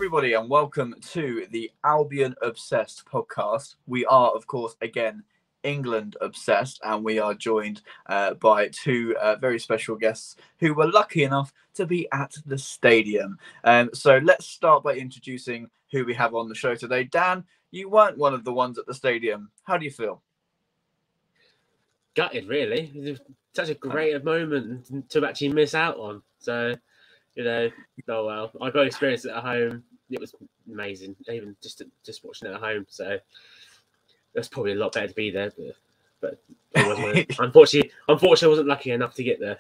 everybody, and welcome to the Albion Obsessed podcast. We are, of course, again, England obsessed, and we are joined by two very special guests who were lucky enough to be at the stadium. So let's start by introducing who we have on the show today. Dan, you weren't one of the ones at the stadium. How do you feel? Gutted, really. It was such a great moment to actually miss out on. So, oh well. I got to experience it at home. It was amazing, even just watching it at home. So that's probably a lot better to be there, but it wasn't. Unfortunately, I wasn't lucky enough to get there.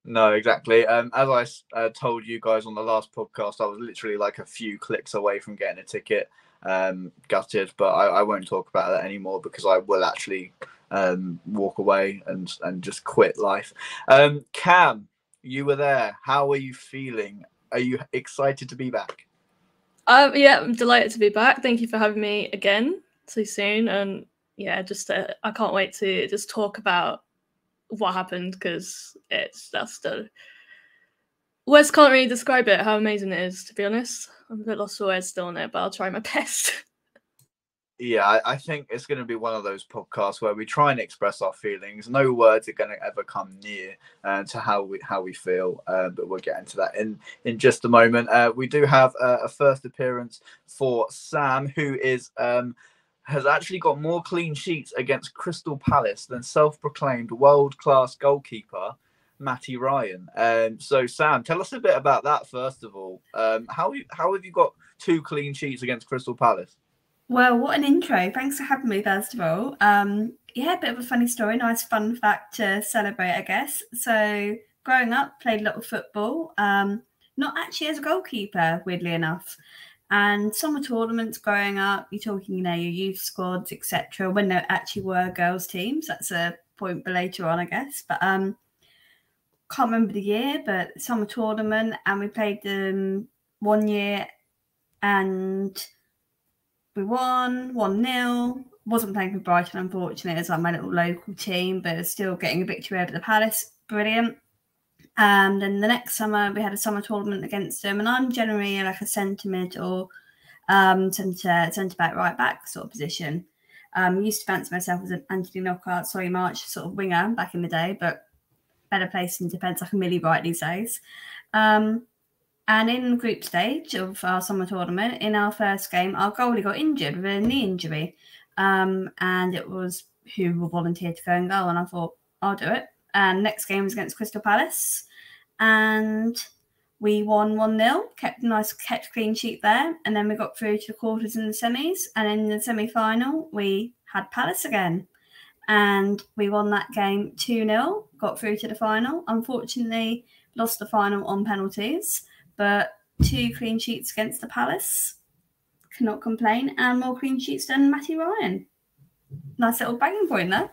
No, exactly. As I told you guys on the last podcast, I was literally like a few clicks away from getting a ticket. Gutted, but I won't talk about that anymore because I will actually walk away and just quit life. Cam, you were there. How are you feeling? Are you excited to be back? Yeah, I'm delighted to be back. Thank you for having me again so soon. And yeah, just I can't wait to just talk about what happened because that's the words can't really describe it. How amazing it is, to be honest. I'm a bit lost for words still on it, but I'll try my best. Yeah, I think it's going to be one of those podcasts where we try and express our feelings. No words are going to ever come near to how we feel, but we'll get into that in just a moment. We do have a first appearance for Sam, who has actually got more clean sheets against Crystal Palace than self-proclaimed world-class goalkeeper Matty Ryan. So Sam, tell us a bit about that first of all. How have you got 2 clean sheets against Crystal Palace? Well, what an intro. Thanks for having me, first of all. Yeah, a bit of a funny story, nice fun fact to celebrate, I guess. So growing up, played a lot of football, not actually as a goalkeeper, weirdly enough. And summer tournaments growing up, you're talking, your youth squads, etc. When there actually were girls' teams, that's a point for later on, I guess. But can't remember the year, but summer tournament, and we played them one year, and we won 1-0. Wasn't playing for Brighton, unfortunately. It's like my little local team, but still getting a victory over the Palace. Brilliant. And then the next summer, we had a summer tournament against them. And I'm generally like a centre mid or centre back, right back sort of position. Used to fancy myself as an Anthony Knockaert, Solly March sort of winger back in the day, but better placed in defence like a Millie Bright these days. And in group stage of our summer tournament, in our first game, our goalie got injured with a knee injury. And it was who will volunteer to go and goal. And I thought, I'll do it. And next game was against Crystal Palace. And we won 1-0, kept clean sheet there. And then we got through to the quarters and the semis. And in the semi-final, we had Palace again. And we won that game 2-0, got through to the final. Unfortunately, lost the final on penalties. But 2 clean sheets against the Palace. Cannot complain. And more clean sheets than Matty Ryan. Nice little bragging point there.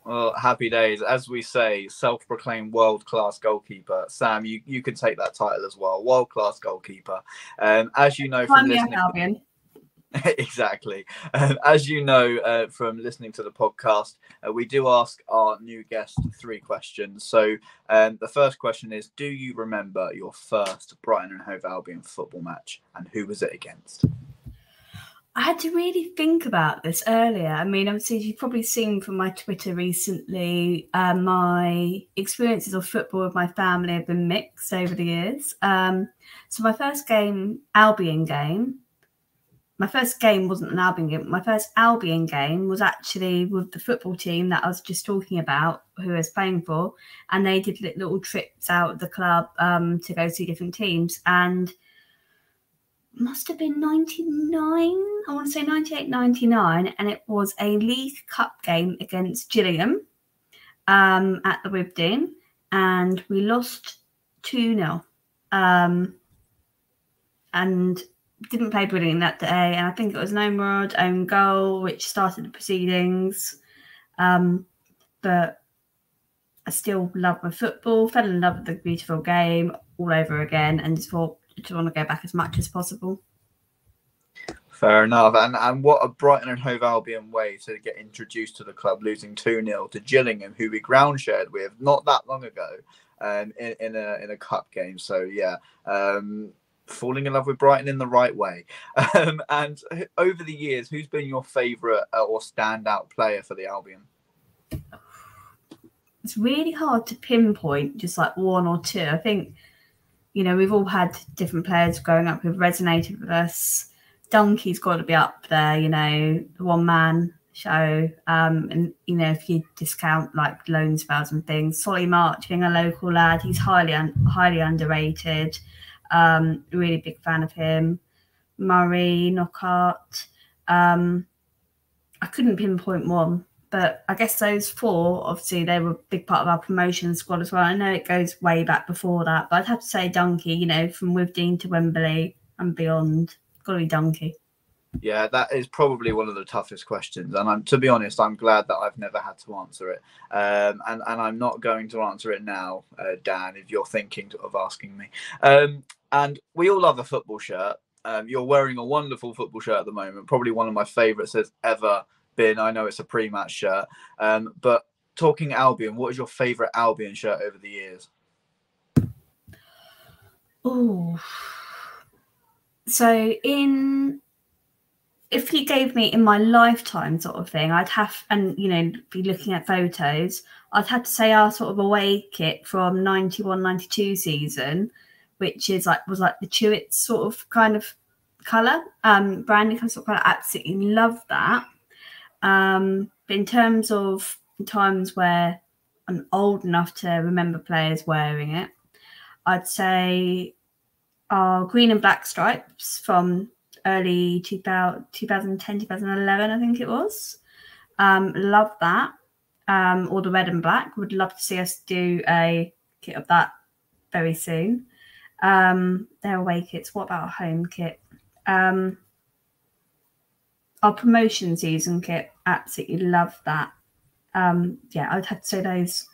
Well, happy days. As we say, self-proclaimed world-class goalkeeper. Sam, you could take that title as well. World-class goalkeeper. As you know from listening... Exactly. As you know from listening to the podcast, we do ask our new guest 3 questions. So the first question is, do you remember your first Brighton and Hove Albion football match, and who was it against? I had to really think about this earlier. I mean, obviously, you've probably seen from my Twitter recently, my experiences of football with my family have been mixed over the years. So my first Albion game, my first game wasn't an Albion game. My first Albion game was actually with the football team that I was just talking about, who I was playing for. And they did little trips out of the club to go see different teams. And must have been 99, I want to say 98, 99. And it was a League Cup game against Gillingham at the Wibden. And we lost 2-0. And didn't play brilliant that day, and I think it was an own goal, which started the proceedings. But I still love my football, fell in love with the beautiful game all over again, and just thought I want to go back as much as possible. Fair enough. And what a Brighton and Hove Albion way to get introduced to the club, losing 2-0 to Gillingham, who we ground shared with not that long ago in a cup game. So, yeah. falling in love with Brighton in the right way. And over the years, who's been your favourite or standout player for the Albion? It's really hard to pinpoint just like one or two. I think, we've all had different players growing up who've resonated with us. Donkey's got to be up there, the one-man show. And, if you discount like loan spells and things, Solly March being a local lad, he's highly underrated. Really big fan of him. Murray, Knockaert. I couldn't pinpoint one, but I guess those four, obviously, they were a big part of our promotion squad as well. I know it goes way back before that, but I'd have to say Donkey, from Withdean to Wembley and beyond. Got to be Donkey. Yeah, that is probably one of the toughest questions. And to be honest, I'm glad that I've never had to answer it. And I'm not going to answer it now, Dan, if you're thinking of asking me. And we all love a football shirt. You're wearing a wonderful football shirt at the moment, probably one of my favourites that's ever been. I know it's a pre-match shirt. But talking Albion, what is your favourite Albion shirt over the years? Oh. So if you gave me in my lifetime sort of thing, I'd have, and be looking at photos, I'd have to say our sort of away kit from 91-92 season, which was like the Chewits sort of kind of colour. Branding sort of colour, absolutely love that. But in terms of times where I'm old enough to remember players wearing it, I'd say our green and black stripes from early 2010, 2011, I think it was. Love that. Or the red and black. Would love to see us do a kit of that very soon. Their away kits. What about our home kit? Our promotion season kit. Absolutely love that. I'd have to say those.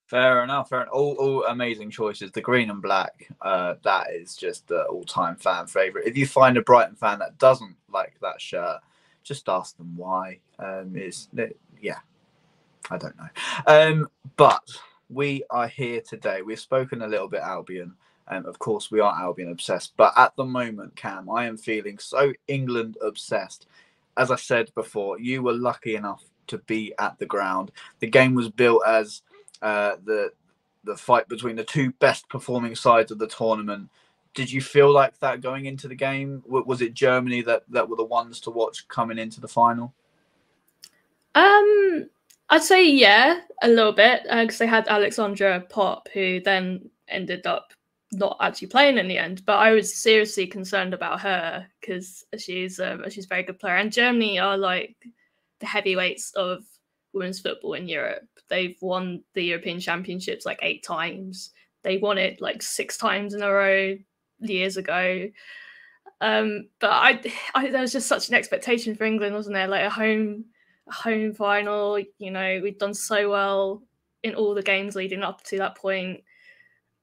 Fair enough. All amazing choices. The green and black, that is just the all-time fan favourite. If you find a Brighton fan that doesn't like that shirt, just ask them why. I don't know. But we are here today. We've spoken a little bit Albion. Of course, we are Albion obsessed. But at the moment, Cam, I am feeling so England obsessed. As I said before, you were lucky enough to be at the ground. The game was built as the fight between the two best performing sides of the tournament. Did you feel like that going into the game? Was it Germany that were the ones to watch coming into the final? I'd say yeah, a little bit, because they had Alexandra Pop, who then ended up not actually playing in the end. But I was seriously concerned about her because she's a very good player, and Germany are like the heavyweights of women's football in Europe. They've won the European Championships like 8 times. They won it like 6 times in a row years ago. But there was just such an expectation for England, wasn't there? Like a home final. We'd done so well in all the games leading up to that point.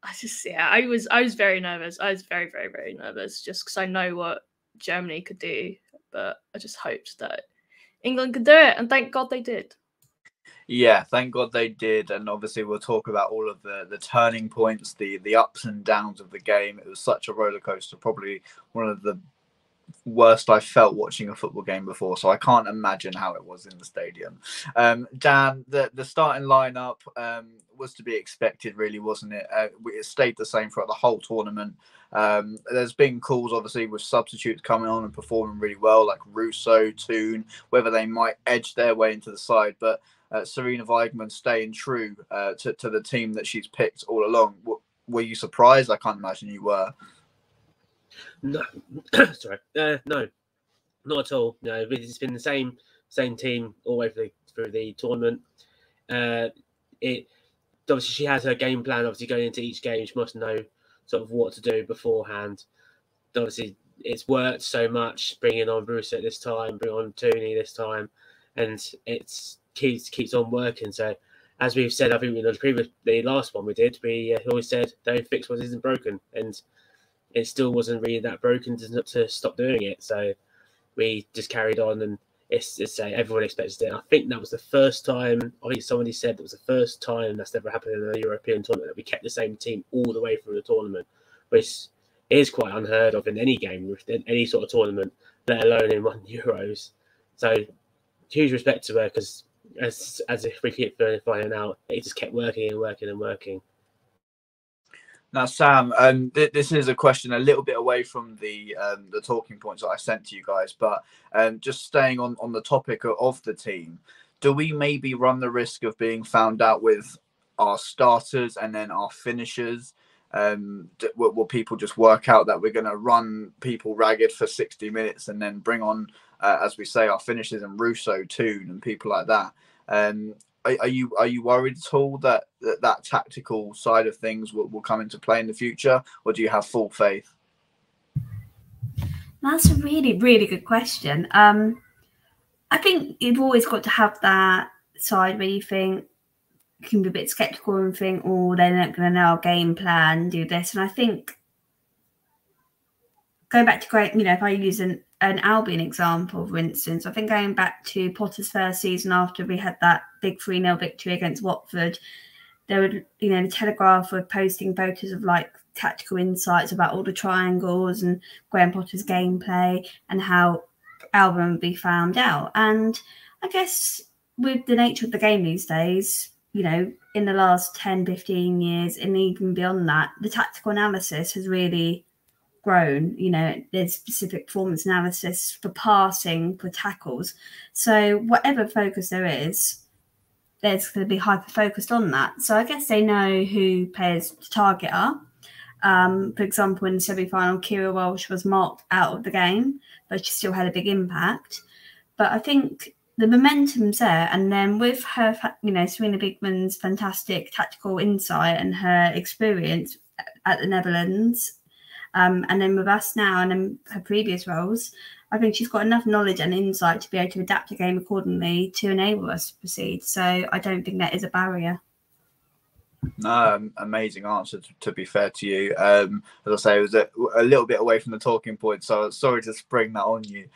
I was very nervous. I was very, very, very nervous just because I know what Germany could do. But I just hoped that England could do it, and thank God they did. Yeah, thank God they did. And obviously we'll talk about all of the turning points, the ups and downs of the game. It was such a roller coaster, probably one of the worst I felt watching a football game before. So I can't imagine how it was in the stadium. Dan, the starting lineup was to be expected, really, wasn't it? It stayed the same throughout the whole tournament. There's been calls, obviously, with substitutes coming on and performing really well, like Russo, Toon, whether they might edge their way into the side. But Sarina Weigmann staying true to the team that she's picked all along. Were you surprised? I can't imagine you were. No, sorry, no, not at all. No, it's been the same team all the way through the tournament. Obviously she has her game plan. Obviously going into each game, she must know sort of what to do beforehand. Obviously, it's worked so much. Bringing on Bruce at this time, bringing on Tooney this time, and it's keeps on working. So, as we've said, I think the last one we did, we always said don't fix what isn't broken, and it still wasn't really that broken to stop doing it. So we just carried on, and it's everyone expected it. I think that was the first time. I think somebody said it was the first time that's ever happened in a European tournament that we kept the same team all the way through the tournament. which is quite unheard of in any game, in any sort of tournament, let alone in one Euros. So huge respect to her, because as if we keep finding out, it just kept working and working and working. Now, Sam, this is a question a little bit away from the talking points that I sent to you guys, but just staying on the topic of the team, do we maybe run the risk of being found out with our starters and then our finishers? Will people just work out that we're going to run people ragged for 60 minutes and then bring on, as we say, our finishers and Russo, Toon, and people like that? Are you worried at all that tactical side of things will come into play in the future, or do you have full faith? That's a really, really good question. I think you've always got to have that side where you think, you can be a bit skeptical and think, oh, they're not going to know our game plan, do this. And I think, going back to if I use an Albion example, for instance, I think going back to Potter's first season after we had that big 3-0 victory against Watford, there would, the Telegraph were posting photos of like tactical insights about all the triangles and Graham Potter's gameplay and how Albion would be found out. And I guess with the nature of the game these days, in the last 10, 15 years, and even beyond that, the tactical analysis has really grown. There's specific performance analysis for passing, for tackles. So whatever focus there is, there's going to be hyper-focused on that. So I guess they know who players to target are. For example, in the semi-final, Kira Walsh was marked out of the game, but she still had a big impact. But I think the momentum's there, and then with her, Sarina Bigman's fantastic tactical insight and her experience at the Netherlands, and then with us now and in her previous roles, I think she's got enough knowledge and insight to be able to adapt the game accordingly to enable us to proceed. So I don't think that is a barrier. No, amazing answer, to be fair to you. As I say, it was a little bit away from the talking point, so sorry to spring that on you.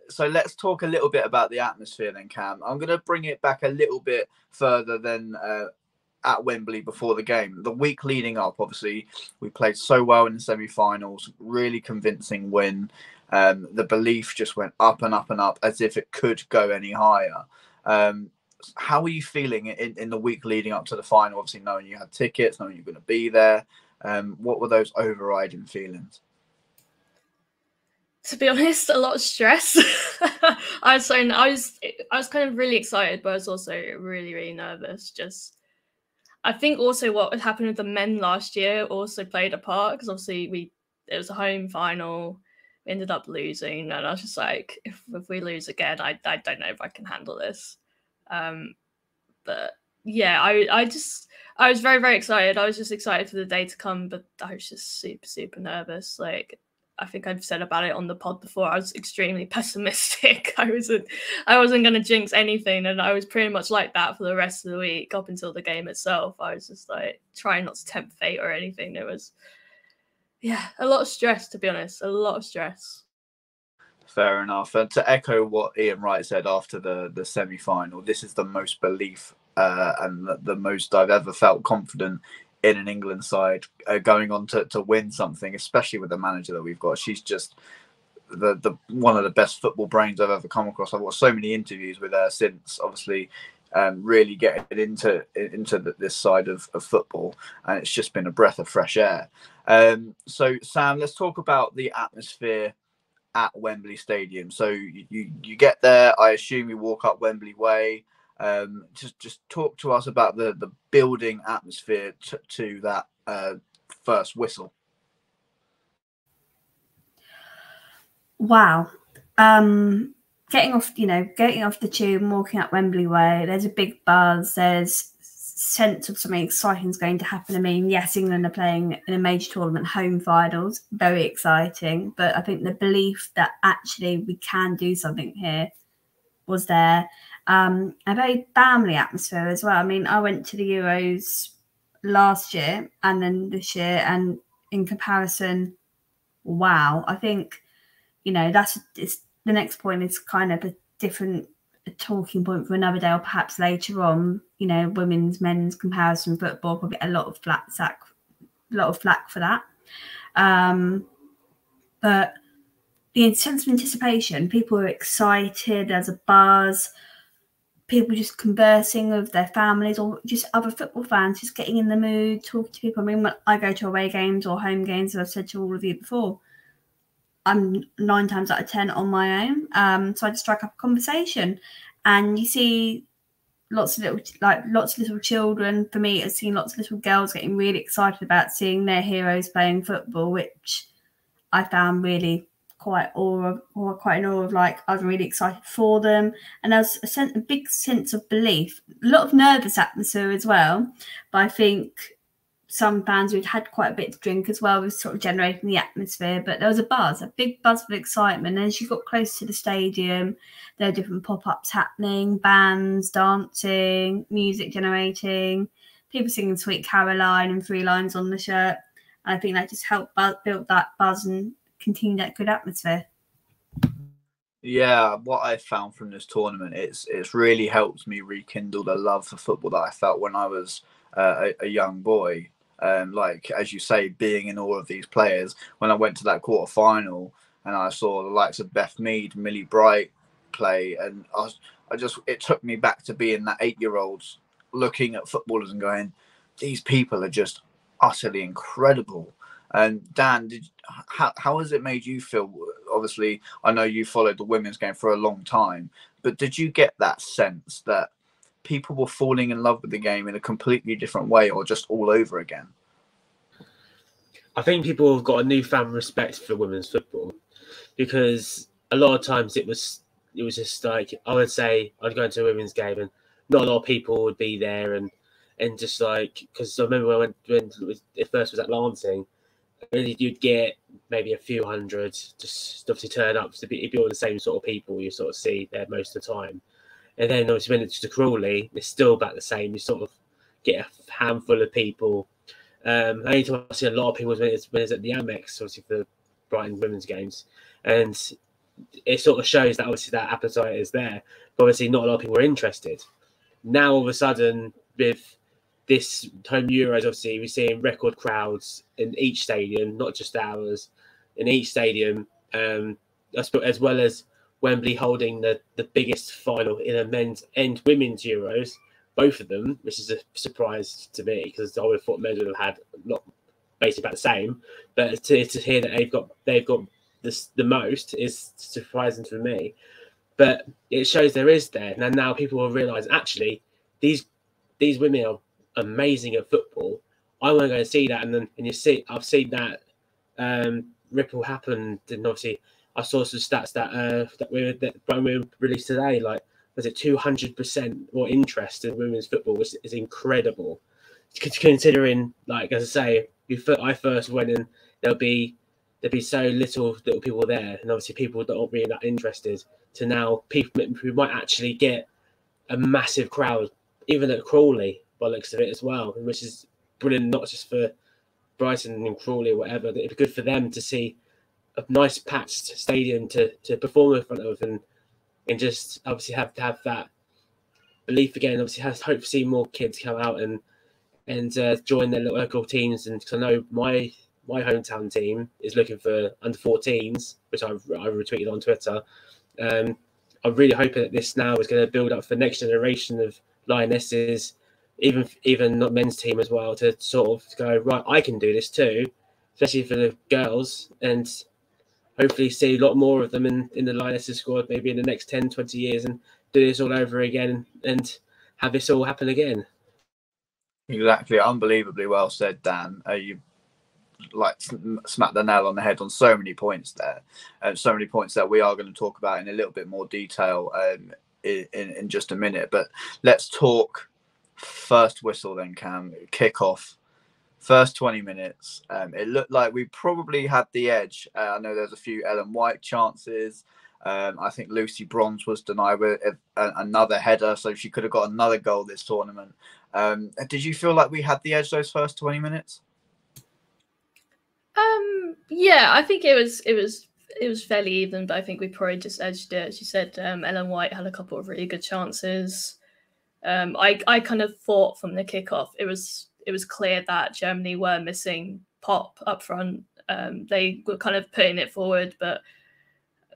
So let's talk a little bit about the atmosphere then, Cam. I'm going to bring it back a little bit further than at Wembley before the game. The week leading up, obviously, we played so well in the semi-finals, really convincing win. The belief just went up and up and up as if it could go any higher. How are you feeling in the week leading up to the final? Obviously, knowing you had tickets, knowing you're going to be there. What were those overriding feelings? To be honest, a lot of stress. I was kind of really excited, but I was also really, really nervous. I think also what happened with the men last year also played a part, because obviously it was a home final. We ended up losing, and I was just like, if we lose again, I don't know if I can handle this. But yeah, I was very, very excited. I was just excited for the day to come, but I was just super, super nervous. Like, I think I've said about it on the pod before, I was extremely pessimistic. I wasn't going to jinx anything, and I was pretty much like that for the rest of the week up until the game itself. I was just like trying not to tempt fate or anything. There was, a lot of stress, to be honest, a lot of stress. Fair enough. And to echo what Ian Wright said after the semi-final, this is the most belief and the most I've ever felt confident in an England side going on to win something, especially with the manager that we've got. She's just the one of the best football brains I've ever come across. I've watched so many interviews with her since, obviously, really getting into this side of football, and it's just been a breath of fresh air. So, Sam, let's talk about the atmosphere at Wembley Stadium. So you get there, I assume you walk up Wembley Way. Just talk to us about the building atmosphere to that first whistle. Wow. Getting off the tube and walking up Wembley Way, there's a big buzz, there's sense of something exciting is going to happen. I mean, yes, England are playing in a major tournament, home finals, very exciting, but I think the belief that actually we can do something here was there. A very family atmosphere as well. I mean, I went to the Euros last year and then this year, and in comparison, wow. I think, it's the next point is kind of a different talking point for another day, or perhaps later on. Women's, men's comparison football, probably a lot of flack for that. But the sense of anticipation, people are excited, there's a buzz, people just conversing with their families or just other football fans, just getting in the mood, talking to people. I mean, when I go to away games or home games, as I've said to all of you before, I'm 9 times out of 10 on my own. So I just strike up a conversation, and you see lots of little children. For me, I've seen lots of little girls getting really excited about seeing their heroes playing football, which I found really quite in awe of. Like, I was really excited for them, and there was a big sense of belief, a lot of nervous atmosphere as well. But I think some fans who'd had quite a bit to drink as well was sort of generating the atmosphere. But there was a big buzz of excitement. And as you got close to the stadium, there were different pop-ups happening, bands, dancing, music generating, people singing Sweet Caroline and 3 lines on the shirt. And I think that just helped build that buzz and continue that good atmosphere. Yeah, what I found from this tournament, it's really helped me rekindle the love for football that I felt when I was a young boy. Like, as you say, being in awe of these players. When I went to that quarter final and I saw the likes of Beth Mead, Millie Bright play, and it took me back to being that 8-year-old looking at footballers and going, these people are just utterly incredible. And Dan, how has it made you feel? Obviously, I know you followed the women's game for a long time, but did you get that sense that people were falling in love with the game in a completely different way, or just all over again? I think people have got a newfound respect for women's football, because a lot of times it was just like, I would say I'd go into a women's game and not a lot of people would be there, and just like, because I remember when it first was at Lancing, you'd get maybe a few hundred just obviously turn up. So it'd be all the same sort of people you sort of see there most of the time. And then obviously when it's to Crawley, it's still about the same. You sort of get a handful of people. Only time I see a lot of people when it's at the Amex, obviously for the Brighton women's games. And it sort of shows that obviously that appetite is there. But obviously not a lot of people are interested. Now all of a sudden with this home Euros, obviously we're seeing record crowds in each stadium, not just ours, in each stadium, as well as Wembley holding the biggest final in a men's and women's Euros, both of them, which is a surprise to me, because I would have thought men would have had not basically about the same. But to hear that they've got the most is surprising for me. But it shows there is there, and now people will realise actually these women are amazing at football. I want to go and see that, and I've seen that ripple happen, and obviously I saw some stats that we released today. Like, was it 200% more interest in women's football, which is incredible. Considering, like, as I say, I first went in, there'd be so little people there, and obviously people that aren't really that interested. To now, people who might actually get a massive crowd, even at Crawley, by the looks of it as well, which is brilliant, not just for Brighton and Crawley or whatever. It'd be good for them to see a nice patched stadium to perform in front of, and just obviously have that belief again. Obviously, hope to see more kids come out and join their local teams. And because I know my hometown team is looking for under 14s, which I retweeted on Twitter. I'm really hoping that this now is going to build up for the next generation of Lionesses, even not men's team as well, to sort of go, right, I can do this too, especially for the girls, and hopefully see a lot more of them in the Lionesses squad maybe in the next 10, 20 years, and do this all over again and have this all happen again. Exactly. Unbelievably well said, Dan. You smacked the nail on the head on so many points there, so many points that we are going to talk about in a little bit more detail in just a minute. But let's talk first whistle then, Cam. Kick off. First 20 minutes, it looked like we probably had the edge. I know there's a few Ellen White chances. I think Lucy Bronze was denied with another header, so she could have got another goal this tournament. Did you feel like we had the edge those first 20 minutes? Yeah, I think it was fairly even, but I think we probably just edged it. As you said, Ellen White had a couple of really good chances. I kind of thought from the kickoff it was clear that Germany were missing Pop up front. They were kind of putting it forward, but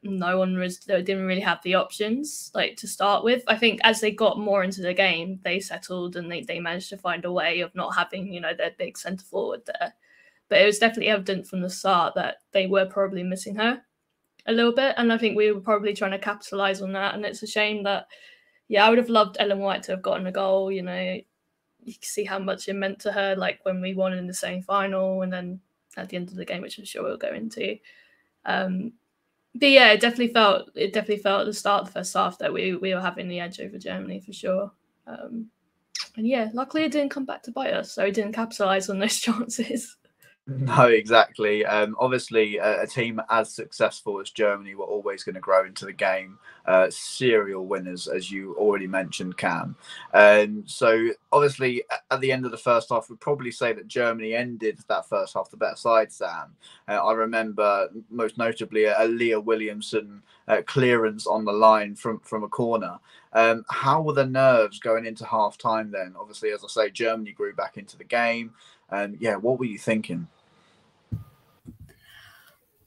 they didn't really have the options like to start with. I think as they got more into the game, they settled and they managed to find a way of not having, their big centre forward there. But it was definitely evident from the start that they were probably missing her a little bit. And I think we were probably trying to capitalise on that. And it's a shame that, I would have loved Ellen White to have gotten a goal. You can see how much it meant to her, like when we won in the semi-final and then at the end of the game, which I'm sure we'll go into. But yeah, it definitely felt at the start of the first half that we were having the edge over Germany for sure. And yeah, luckily it didn't come back to bite us, so we didn't capitalise on those chances. No, exactly. Obviously, a team as successful as Germany were always going to grow into the game. Serial winners, as you already mentioned, Cam. So, obviously, at the end of the first half, we'd probably say that Germany ended that first half the better side, Sam. I remember most notably a Leah Williamson clearance on the line from a corner. How were the nerves going into half time then? Obviously, as I say, Germany grew back into the game. What were you thinking?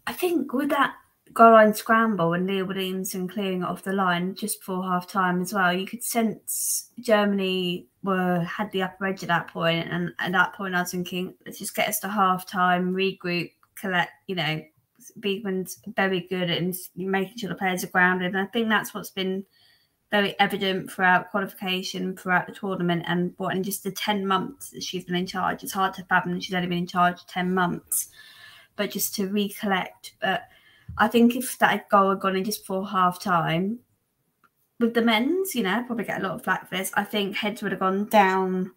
I think with that goal line scramble and Leah Williamson clearing it off the line just before half time as well, you could sense Germany had the upper edge at that point. And at that point, I was thinking, let's just get us to half time, regroup, collect. Beekman's very good at making sure the players are grounded. And I think that's what's been very evident throughout qualification, throughout the tournament, and in just the 10 months that she's been in charge. It's hard to fathom she's only been in charge 10 months, but just to recollect. But I think if that goal had gone in just before half time, with the men's, probably get a lot of flack for this. I think heads would have gone down.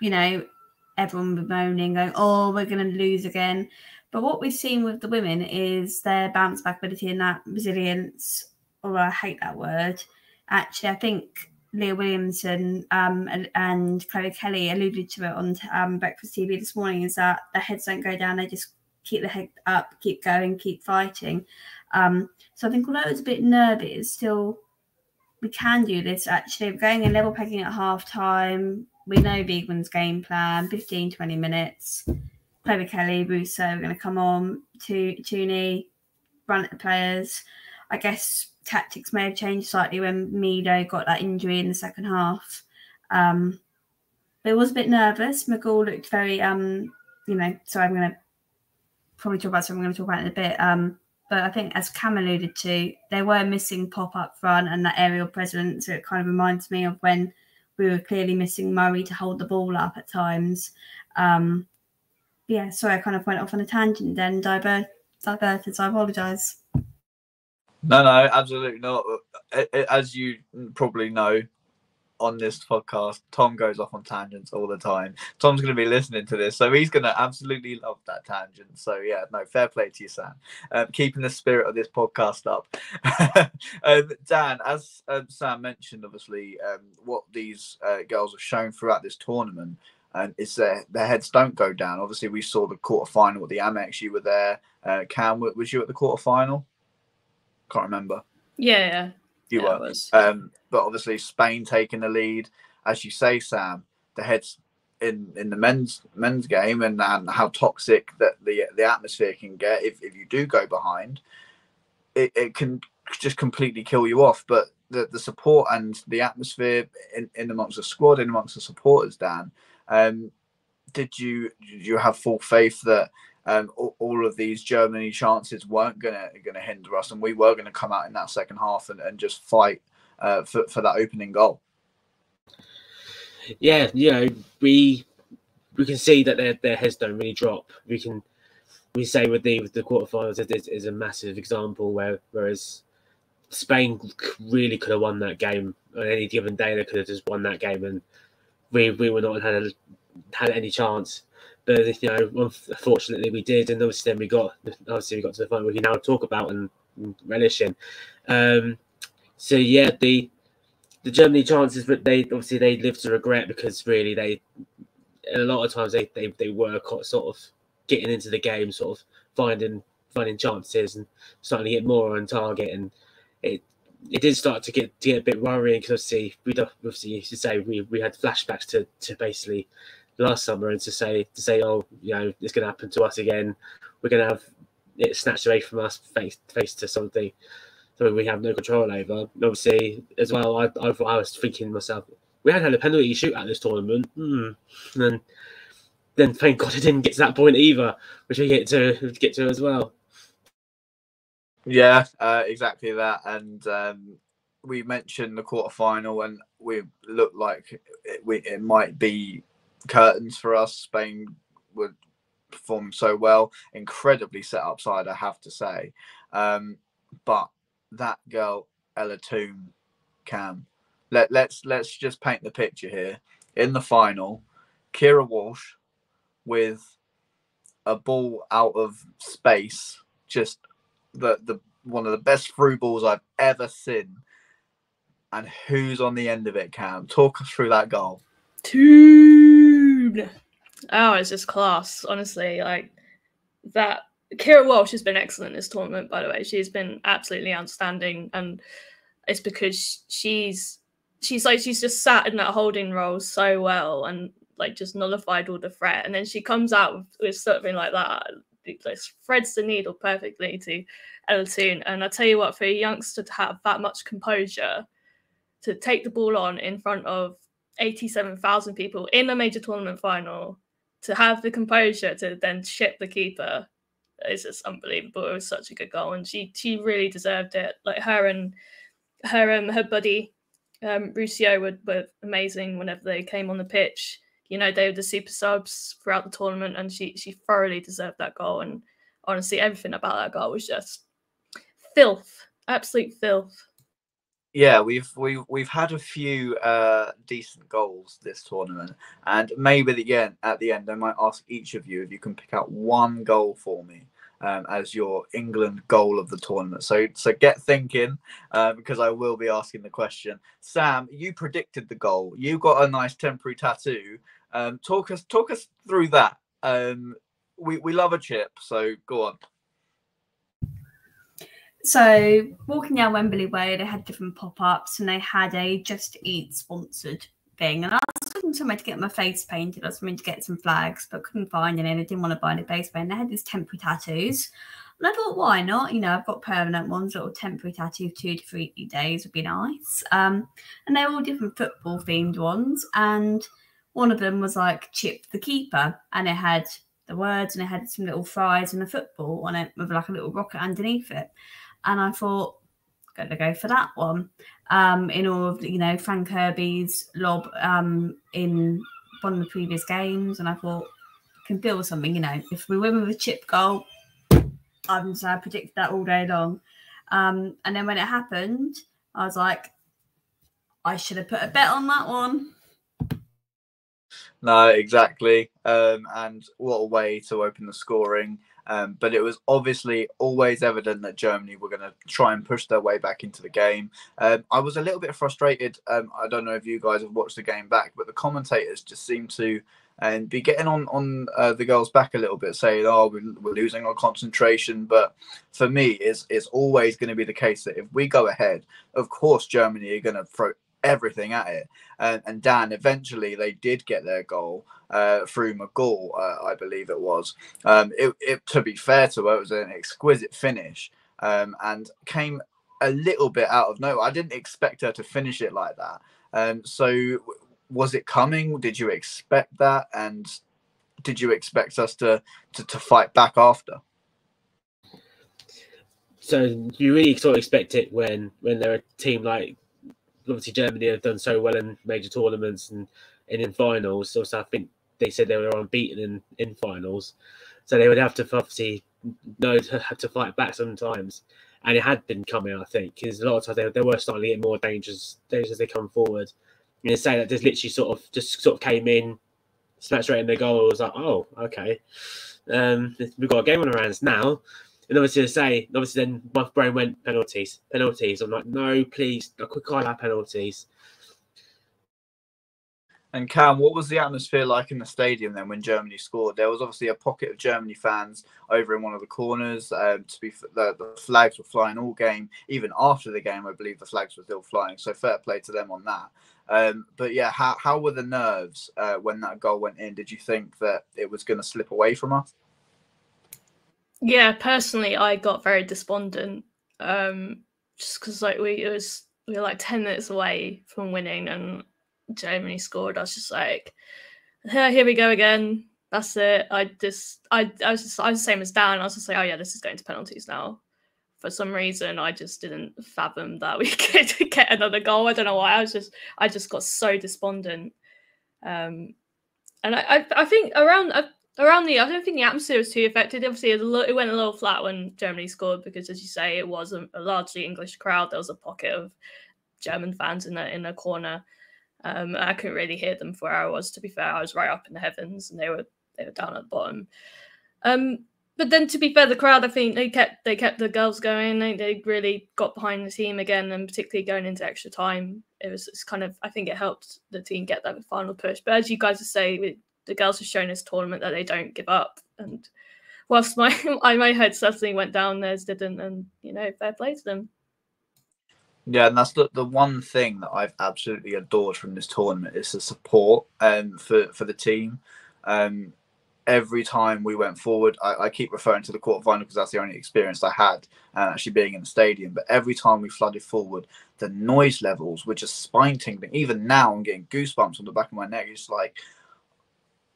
Everyone would be moaning, going, "Oh, we're going to lose again." But what we've seen with the women is their bounce back ability and that resilience. Or I hate that word. Actually, I think Leah Williamson and Chloe Kelly alluded to it on Breakfast TV this morning, is that the heads don't go down, they just keep the head up, keep going, keep fighting. So I think although it's a bit nervy, it's still, we can do this actually. We're going in level pegging at half time. We know Beekman's game plan, 15, 20 minutes. Chloe Kelly, Russo are going to come on, Tooney, run at the players. I guess tactics may have changed slightly when Mido got that injury in the second half. But it was a bit nervous. McGall looked very, so I'm going to probably talk about something I'm going to talk about in a bit. But I think, as Cam alluded to, they were missing Pop up front and that aerial presence. So it kind of reminds me of when we were clearly missing Murray to hold the ball up at times. Sorry, I kind of went off on a tangent then, diverted, so I apologise. No, absolutely not. As you probably know, on this podcast, Tom goes off on tangents all the time. Tom's going to be listening to this, so he's going to absolutely love that tangent. So, fair play to you, Sam. Keeping the spirit of this podcast up. Dan, as Sam mentioned, obviously, what these girls have shown throughout this tournament is their heads don't go down. Obviously, we saw the quarterfinal with the Amex. You were there. Cam, was you at the quarterfinal? Can't remember. Yeah. You were. Was. But obviously Spain taking the lead, as you say, Sam. The heads in the men's game and how toxic that the atmosphere can get if you do go behind. It can just completely kill you off. But the support and the atmosphere in amongst the squad, in amongst the supporters, Dan. Did you have full faith that all of these Germany chances weren't gonna hinder us, and we were gonna come out in that second half and just fight for that opening goal? Yeah, we can see that their heads don't really drop. We say with the quarterfinals it is a massive example whereas Spain really could have won that game on any given day. They could have just won that game, and we would not have had any chance. But unfortunately we did, and obviously then we got to the final we can now talk about and relish in. The Germany chances, but they live to regret, because really a lot of times they were sort of getting into the game, sort of finding chances and starting to get more on target, and it did start to get a bit worrying, because obviously we used to say we had flashbacks to basically last summer, and to say, oh, you know, it's going to happen to us again. We're going to have it snatched away from us, face to something we have no control over. And obviously, as well, I was thinking to myself, we had a penalty shootout this tournament, and then thank God it didn't get to that point either, which we get to as well. Yeah, exactly that. And we mentioned the quarterfinal, and we looked like it might be curtains for us. Spain would perform so well, incredibly set up side, I have to say. But that girl Ella Toone, Cam, let's just paint the picture here. In the final, Keira Walsh with a ball out of space, just the one of the best through balls I've ever seen. And who's on the end of it, Cam? Talk us through that goal. Toone. Oh, it's just class, honestly. Like that. Keira Walsh has been excellent this tournament, by the way. She's been absolutely outstanding, and it's because she's just sat in that holding role so well and like just nullified all the threat, and then she comes out with something like that. It like threads the needle perfectly to Ella Toone. And I tell you what, for a youngster to have that much composure, to take the ball on in front of 87,000 people in a major tournament final, to have the composure to then chip the keeper, it's just unbelievable. It was such a good goal, and she really deserved it. Like her buddy Ruscio were amazing whenever they came on the pitch. You know, they were the super subs throughout the tournament, and she thoroughly deserved that goal. And honestly, everything about that goal was just filth, absolute filth. Yeah, we've had a few decent goals this tournament, and maybe at the end I might ask each of you if you can pick out one goal for me as your England goal of the tournament. So get thinking, because I will be asking the question. Sam, you predicted the goal. You got a nice temporary tattoo. Talk us through that. We love a chip, so go on. So walking down Wembley Way, they had different pop-ups, and they had a Just Eat sponsored thing. And I was looking somewhere to get my face painted. I was trying to get some flags, but couldn't find any. And I didn't want to buy any face paint. They had these temporary tattoos. And I thought, why not? You know, I've got permanent ones. Little temporary tattoo of 2 to 3 days would be nice. And they were all different football themed ones. And one of them was like Chip the Keeper. And it had the words, and it had some little fries and a football on it with like a little rocket underneath it. And I thought, gotta go for that one. In all of, you know, Frank Kirby's lob in one of the previous games. And I thought, can build something, you know. If we win with a chip goal, I predicted that all day long. And then when it happened, I was like, I should have put a bet on that one. No, exactly. And what a way to open the scoring. But it was obviously always evident that Germany were going to try and push their way back into the game. I was a little bit frustrated. I don't know if you guys have watched the game back, but the commentators just seem to be getting on the girls' back a little bit, saying, oh, we're losing our concentration. But for me, it's always going to be the case that if we go ahead, of course, Germany are going to throw everything at it. And Dan, eventually they did get their goal through McGall, I believe it was. It to be fair to her, it was an exquisite finish and came a little bit out of nowhere. I didn't expect her to finish it like that. So was it coming? Did you expect that? And did you expect us to fight back after? So you really sort of expect it when they're a team like, obviously Germany have done so well in major tournaments and in finals. So I think they said they were unbeaten in finals. So they would have to obviously know to fight back sometimes. And it had been coming, I think, because a lot of times they were starting to get more dangerous as they come forward. And they say that this literally sort of came in, smashed right in the goal. It was like, oh, okay. We've got a game on our hands now. And obviously then my brain went penalties. I'm like, no, please, I could call out penalties. And Cam, what was the atmosphere like in the stadium then when Germany scored? There was obviously a pocket of Germany fans over in one of the corners. The flags were flying all game, even after the game. I believe the flags were still flying. So fair play to them on that. But yeah, how were the nerves when that goal went in? Did you think that it was going to slip away from us? Yeah, personally, I got very despondent. Just because like we were like 10 minutes away from winning, and Germany scored. I was just like, here we go again. That's it. I was the same as Dan. I was just like, oh yeah, this is going to penalties now. For some reason, I just didn't fathom that we could get another goal. I don't know why. I just got so despondent. And I think around the, I don't think the atmosphere was too affected. Obviously, it went a little flat when Germany scored because, as you say, it was a largely English crowd. There was a pocket of German fans in a corner. I couldn't really hear them for where I was. To be fair, I was right up in the heavens, and they were down at the bottom. But then, to be fair, the crowd, I think they kept the girls going. They really got behind the team again, and particularly going into extra time, it's kind of, I think it helped the team get that final push. But as you guys are saying, the girls have shown this tournament that they don't give up. And whilst my head suddenly went down, theirs didn't, and fair play to them. Yeah, and that's the one thing that I've absolutely adored from this tournament is the support for the team. Every time we went forward, I keep referring to the quarterfinal because that's the only experience I had actually being in the stadium. But every time we flooded forward, the noise levels were just spine-tingling. Even now, I'm getting goosebumps on the back of my neck. It's like,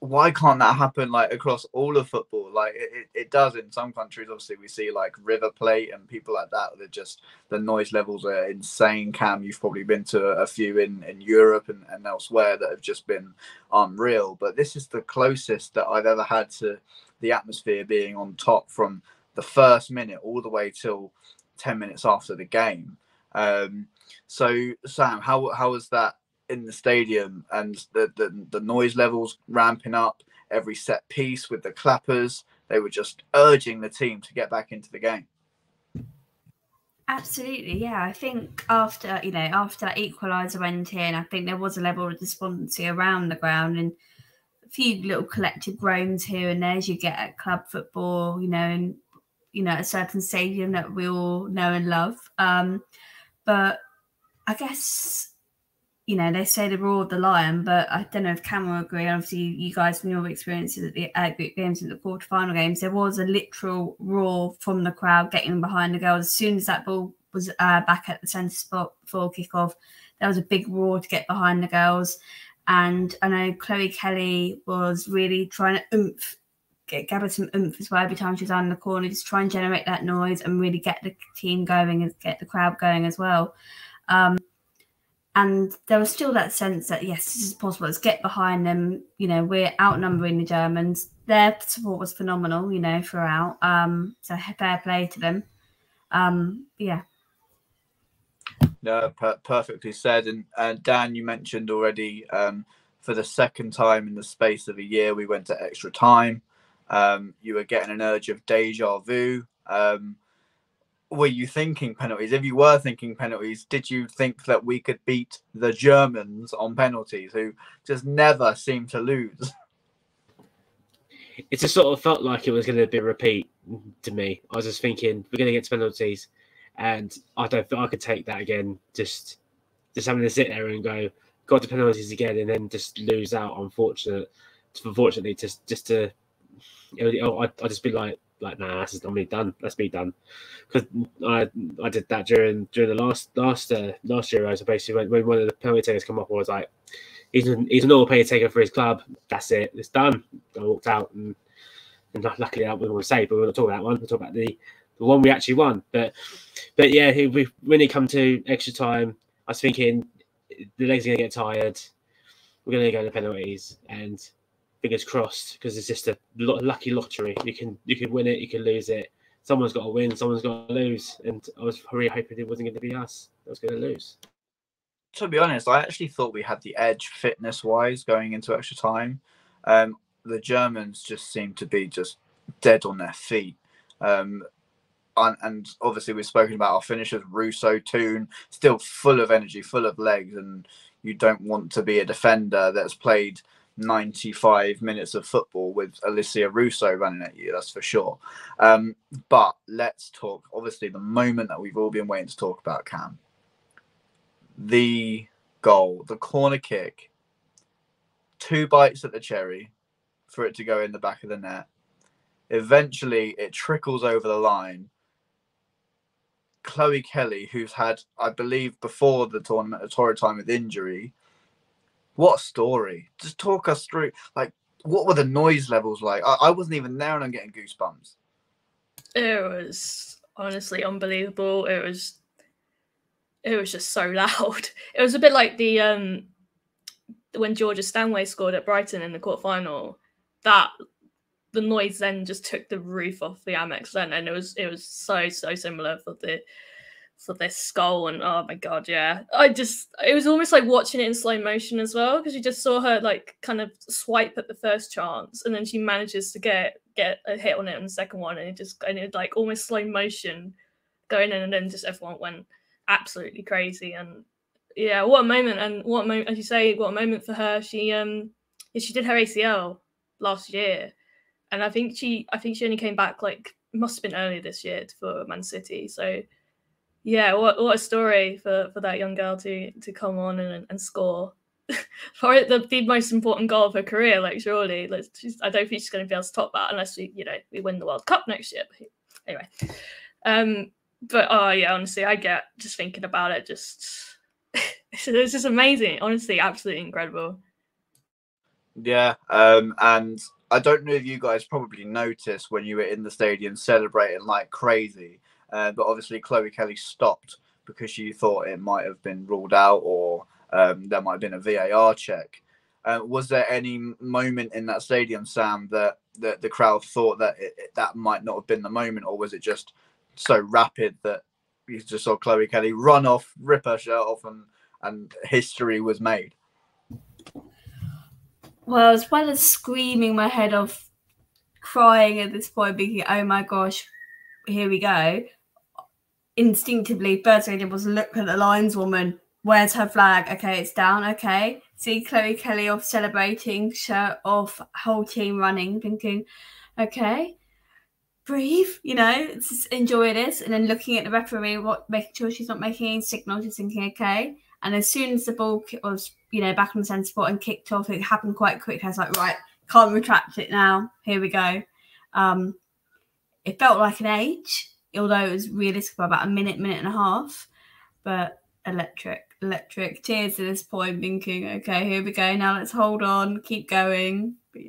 why can't that happen like across all of football? Like it does in some countries. Obviously, we see like River Plate and people like that. They're just, the noise levels are insane. Cam, you've probably been to a few in Europe and elsewhere that have just been unreal. But this is the closest that I've ever had to the atmosphere being on top from the first minute all the way till 10 minutes after the game. So Sam, how was that in the stadium, and the noise levels ramping up every set piece with the clappers? They were just urging the team to get back into the game. Absolutely, yeah. I think after that equaliser went in, I think there was a level of despondency around the ground, and a few little collective groans here and there as you get at club football, and a certain stadium that we all know and love. But I guess, they say the roar of the lion, but I don't know if Cam will agree. Obviously, you guys, from your experiences at the group games and the quarterfinal games, there was a literal roar from the crowd getting behind the girls. As soon as that ball was back at the centre spot before kickoff, there was a big roar to get behind the girls. And I know Chloe Kelly was really trying to give her some oomph as well every time she was on the corner, just try and generate that noise and really get the team going and get the crowd going as well. And there was still that sense that, yes, this is possible. Let's get behind them. We're outnumbering the Germans. Their support was phenomenal, throughout. So fair play to them. Yeah. No, perfectly said. And Dan, you mentioned already, for the second time in the space of a year, we went to extra time. You were getting an urge of deja vu. Were you thinking penalties? If you were thinking penalties, did you think that we could beat the Germans on penalties, who just never seem to lose? It just sort of felt like it was going to be a repeat to me. I was just thinking, we're going to get to penalties, and I don't think I could take that again. Just having to sit there and go, got to penalties again, and then just lose out. Unfortunately, I'd just be like, nah, this is not me done. Let's be done. Because I did that during the last Euros. So basically, when one of the penalty takers come up, I was like, he's a normal penalty taker for his club. That's it. It's done. I walked out, and luckily I wasn't going to say, but we're not talking about that one. We're talking about the one we actually won. But yeah, when it come to extra time, I was thinking the legs are going to get tired. We're going to go to penalties, and fingers crossed, because it's just a lucky lottery. You can win it, you can lose it. Someone's got to win, someone's got to lose, and I was really hoping it wasn't going to be us that was going to lose. To be honest, I actually thought we had the edge fitness-wise going into extra time. The Germans just seemed to be just dead on their feet. and obviously we've spoken about our finishers, Russo, Toon, still full of energy, full of legs, and you don't want to be a defender that's played 95 minutes of football with Alicia Russo running at you, that's for sure. But let's talk, obviously, the moment that we've all been waiting to talk about, Cam. The goal, the corner kick, 2 bites at the cherry for it to go in the back of the net. Eventually, it trickles over the line. Chloe Kelly, who's had, I believe, before the tournament, a torrid time with injury. What a story. Just talk us through, like, what were the noise levels like? I wasn't even there and I'm getting goosebumps. It was honestly unbelievable. It was just so loud. It was a bit like the when Georgia Stanway scored at Brighton in the quarterfinal. That the noise then just took the roof off the Amex then, and it was so similar for this goal. And oh my god, yeah, it was almost like watching it in slow motion as well, because you just saw her like kind of swipe at the first chance, and then she manages to get a hit on it on the second one, and it like almost slow motion going in, and then just everyone went absolutely crazy. And yeah, what a moment, as you say, what a moment for her. She did her ACL last year, and I think she only came back, like, it must have been earlier this year for Man City. So yeah, what a story for that young girl to come on and score for the most important goal of her career. Like, surely, I don't think she's going to be able to top that unless we win the World Cup next year. But anyway, but oh yeah, honestly, I get just thinking about it. It's just amazing. Honestly, absolutely incredible. Yeah, and I don't know if you guys probably noticed when you were in the stadium celebrating like crazy, but obviously Chloe Kelly stopped because she thought it might have been ruled out, or there might have been a VAR check. Was there any moment in that stadium, Sam, that the crowd thought that that might not have been the moment, or was it just so rapid that you just saw Chloe Kelly run off, rip her shirt off, and history was made? Well, as well as screaming my head off, crying at this point, thinking, oh my gosh, here we go, instinctively, first thing I did was look at the lineswoman. Where's her flag? Okay, it's down. Okay. See Chloe Kelly off celebrating, shirt off, whole team running, thinking, okay, breathe, just enjoy this. And then looking at the referee, making sure she's not making any signals, just thinking, okay. And as soon as the ball was, back on the centre spot and kicked off, it happened quite quick. I was like, right, can't retract it now. Here we go. It felt like an age, although it was realistic for about a minute and a half. But electric. Tears at this point, thinking, okay, here we go. Now let's hold on, keep going. But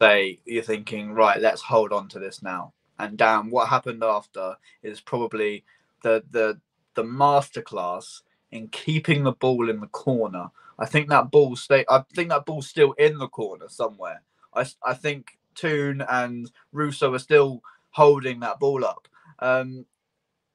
yeah. You're thinking, right, let's hold on to this now. And damn, what happened after is probably the masterclass in keeping the ball in the corner. I think that ball's still in the corner somewhere. I think Toon and Russo are still holding that ball up.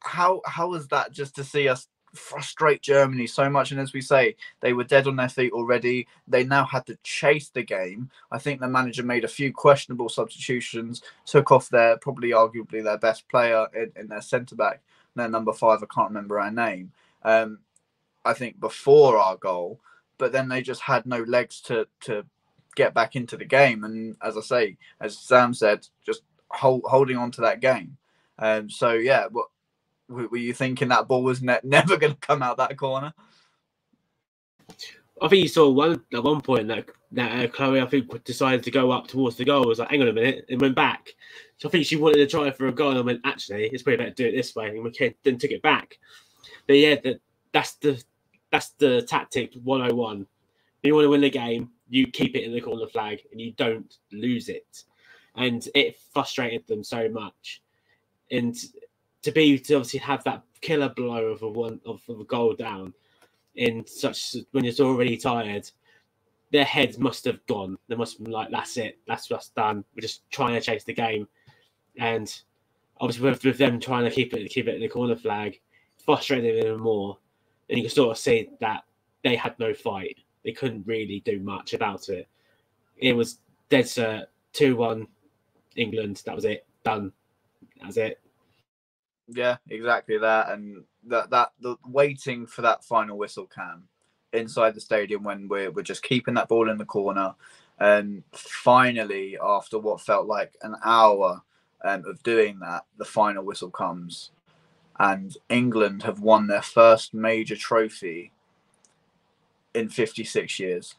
How was that, just to see us frustrate Germany so much? And as we say, they were dead on their feet already. They now had to chase the game. I think the manager made a few questionable substitutions, took off arguably their best player in their centre back, their number 5. I can't remember her name. I think before our goal, but then they just had no legs to get back into the game. And as I say, as Sam said, just holding on to that game. So yeah, what were you thinking? That ball was never going to come out that corner? I think you saw at one point that Chloe, I think, decided to go up towards the goal. I was like, hang on a minute, and went back. So I think she wanted to try for a goal, and I went, actually, it's probably better to do it this way, and we then took it back. But yeah, that's the tactic 101. If you want to win the game, you keep it in the corner flag, and you don't lose it. And it frustrated them so much. And to obviously have that killer blow of a goal down in such, when it's already tired, their heads must have gone. They must have been like, that's it, that's what's done. We're just trying to chase the game. And obviously with them trying to keep it in the corner flag, frustrated them even more. And you can sort of see that they had no fight. They couldn't really do much about it. It was dead cert, 2-1 England. That was it, done. That's it. Yeah, exactly that. And the waiting for that final whistle, Cam, inside the stadium when we're just keeping that ball in the corner, and finally, after what felt like an hour of doing that, the final whistle comes, and England have won their first major trophy in 56 years.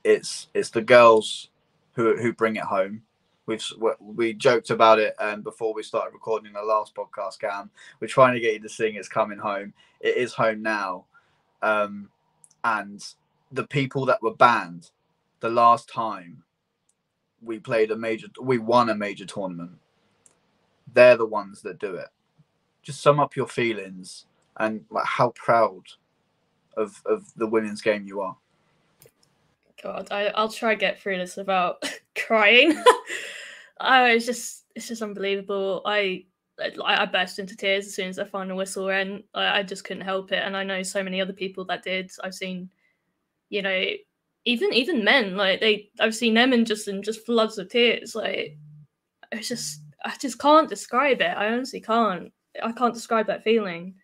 It's the girls who bring it home. We joked about it before we started recording the last podcast, Cam. We're trying to get you to sing "It's Coming Home." It is home now, and the people that were banned the last time we won a major tournament, they're the ones that do it. Just sum up your feelings and like how proud of the women's game you are. God, I'll try to get through this without crying. It's just unbelievable. I burst into tears as soon as the final whistle went. I just couldn't help it, and I know so many other people that did. I've seen, you know, even men, like I've seen them in just floods of tears. Like I just can't describe it. I honestly can't. I can't describe that feeling.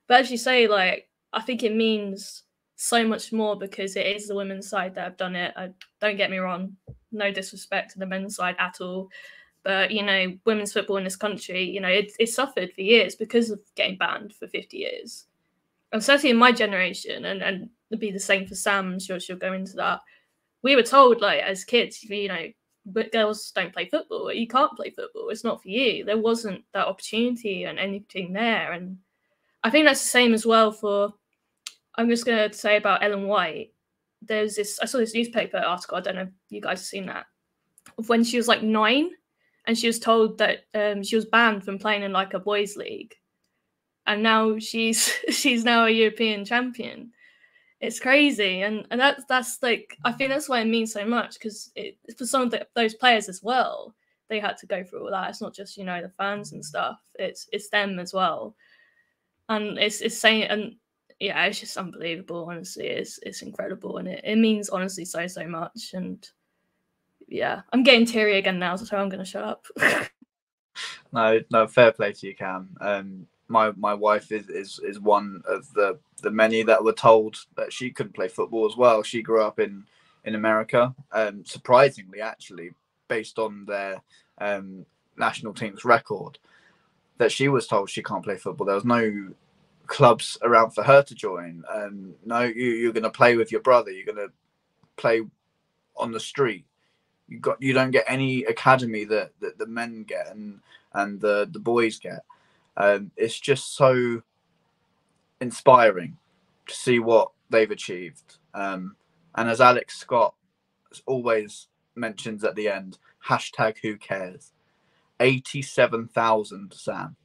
But as you say, like I think it means so much more because it is the women's side that have done it. Don't get me wrong, no disrespect to the men's side at all, but you know, women's football in this country, you know, it suffered for years because of getting banned for 50 years, and certainly in my generation, and it'd be the same for Sam. She'll go into that. We were told, like as kids, you know, but girls don't play football. You can't play football. It's not for you. There wasn't that opportunity and anything there, and I think that's the same as well for. I'm just going to say about Ellen White. I saw this newspaper article, I don't know if you guys have seen that, of when she was like 9 and she was told that she was banned from playing in like a boys' league. And now she's now a European champion. It's crazy. And that's like, I think that's why it means so much, because for some of those players as well, they had to go through all that. It's not just, you know, the fans and stuff. It's them as well. And it's saying, and yeah, it's just unbelievable. Honestly, it's incredible, and it means honestly so much. And yeah, I'm getting teary again now, so I'm going to shut up. No, fair play to you, Cam. My wife is one of the many that were told that she couldn't play football as well. She grew up in America, surprisingly, actually, based on their national team's record, that she was told she can't play football. There was no clubs around for her to join. No, you're going to play with your brother. You're going to play on the street. You don't get any academy that the men get and the boys get. It's just so inspiring to see what they've achieved. And as Alex Scott always mentions at the end, #who cares? 87,000, Sam.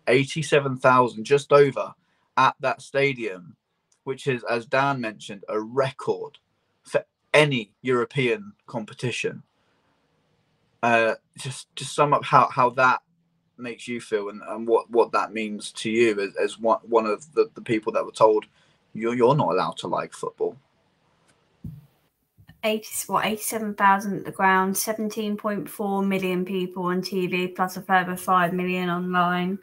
87,000, just over, at that stadium, which is, as Dan mentioned, a record for any European competition. Just sum up how that makes you feel and what that means to you as one of the people that were told you're not allowed to like football. 87,000 at the ground, 17.4 million people on TV, plus a further 5 million online.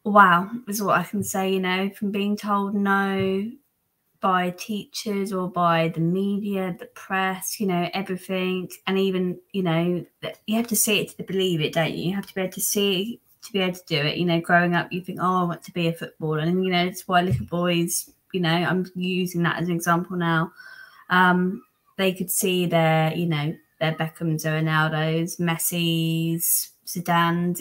Wow, is what I can say, you know, from being told no by teachers or by the media, the press, you know, everything. And even, you know, you have to see it to believe it, don't you? You have to be able to see to be able to do it. You know, growing up, you think, oh, I want to be a footballer. And, you know, it's why little boys, you know, I'm using that as an example now. They could see their, you know, their Beckhams, their Ronaldos, Messi's, Zidane's,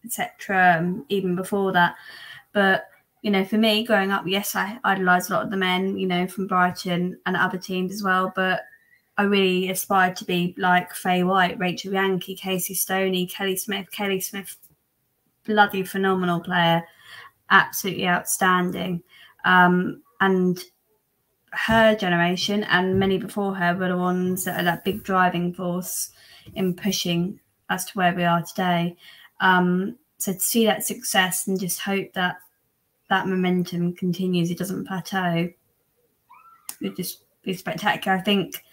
etc. Even before that. But, you know, for me, growing up, yes, I idolised a lot of the men, you know, from Brighton and other teams as well. But I really aspired to be like Faye White, Rachel Yankee, Casey Stoney, Kelly Smith, bloody phenomenal player, absolutely outstanding. And her generation and many before her were the ones that are that big driving force in pushing us to where we are today. So to see that success and just hope that that momentum continues, it doesn't plateau, it would just be spectacular. I think,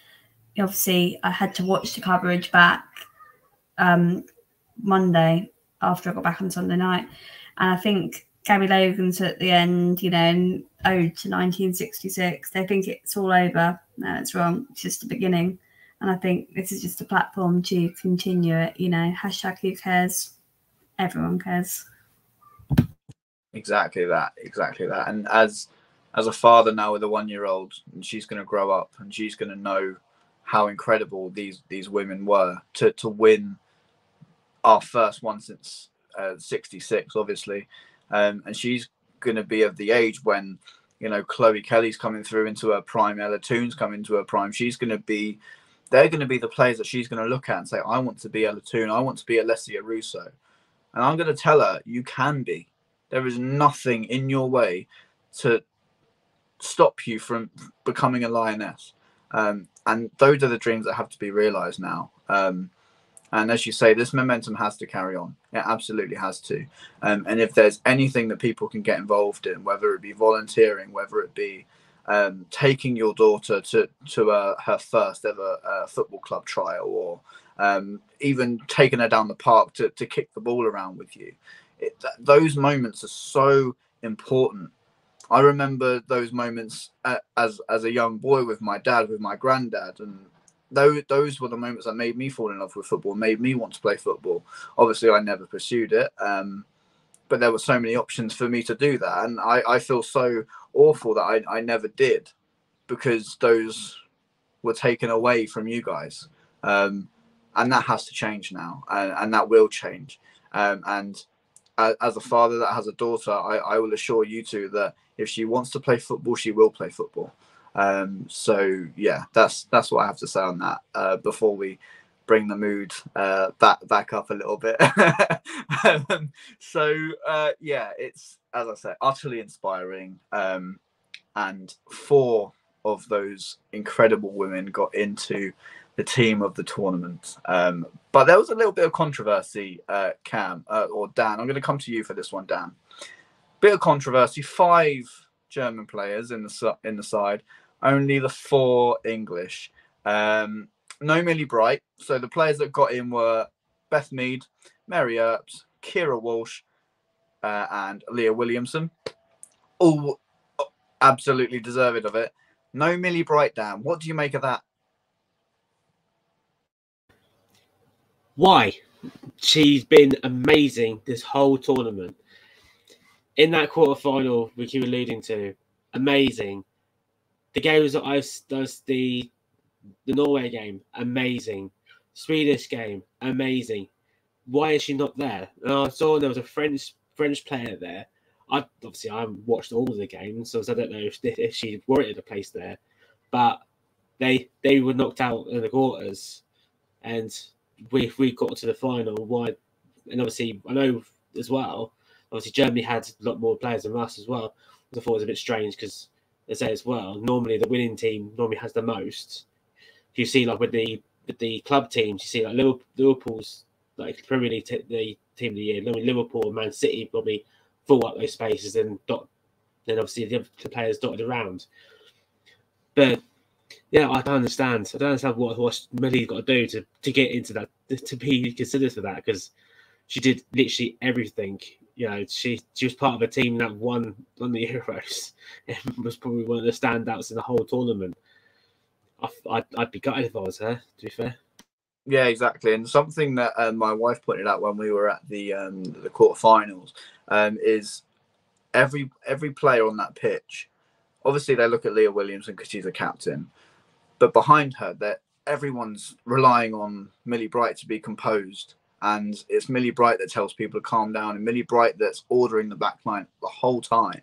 obviously, I had to watch the coverage back Monday, after I got back on Sunday night. And I think Gabby Logan's at the end, you know, an ode to 1966. They think it's all over. No, it's wrong. It's just the beginning. And I think this is just a platform to continue it, you know, hashtag who cares? Everyone cares. Exactly that. And as a father now with a 1-year-old, and she's going to grow up and she's going to know how incredible these women were to win our first one since 66, obviously. And she's going to be of the age when, you know, Chloe Kelly's coming through into her prime, Ella Toon's coming to her prime. They're going to be the players that she's going to look at and say, I want to be Ella Toon. I want to be Alessia Russo. And I'm going to tell her, you can be. There is nothing in your way to stop you from becoming a lioness. And those are the dreams that have to be realized now. And as you say, this momentum has to carry on. It absolutely has to. And if there's anything that people can get involved in, whether it be volunteering, whether it be taking your daughter to her first ever football club trial, or even taking her down the park to kick the ball around with you. Those moments are so important. I remember those moments as a young boy with my dad, with my granddad, and those were the moments that made me fall in love with football, made me want to play football. Obviously, I never pursued it, but there were so many options for me to do that, and I feel so awful that I never did, because those were taken away from you guys, and that has to change now, and that will change. And as a father that has a daughter, I will assure you two that if she wants to play football, she will play football. So yeah, that's what I have to say on that before we bring the mood back up a little bit. Yeah, it's, as I said, utterly inspiring. And 4 of those incredible women got into the team of the tournament. But there was a little bit of controversy, Cam, or Dan. I'm going to come to you for this one, Dan. Bit of controversy. 5 German players in the side, only the 4 English. No Millie Bright. So the players that got in were Beth Mead, Mary Earps, Kira Walsh, and Leah Williamson. All absolutely deserved of it. No Millie Bright, Dan. What do you make of that? Why? She's been amazing this whole tournament. In that quarterfinal, which you were alluding to, amazing. The games that does the Norway game, amazing. Swedish game, amazing. Why is she not there? And I saw there was a French player there. I watched all of the games, so I don't know if she warranted a place there. But they were knocked out in the quarters, and we got to the final. Why? And obviously, I know as well. Obviously, Germany had a lot more players than us as well. I thought it was a bit strange because, as I say as well, normally the winning team normally has the most. You see, like with the club teams, you see like Liverpool's like Premier League the team of the year. Liverpool and Man City probably fill up those spaces, and then obviously the players dotted around. But yeah, I don't understand. what Millie's got to do to get into that, to be considered for that, because she did literally everything. You know, she was part of a team that won the Euros and was probably one of the standouts in the whole tournament. I'd be gutted if I was her, to be fair. Yeah, exactly. And something that my wife pointed out when we were at the quarterfinals is every player on that pitch. Obviously, they look at Leah Williamson because she's a captain, but behind her, that everyone's relying on Millie Bright to be composed, and it's Millie Bright that tells people to calm down, and Millie Bright that's ordering the back line the whole time.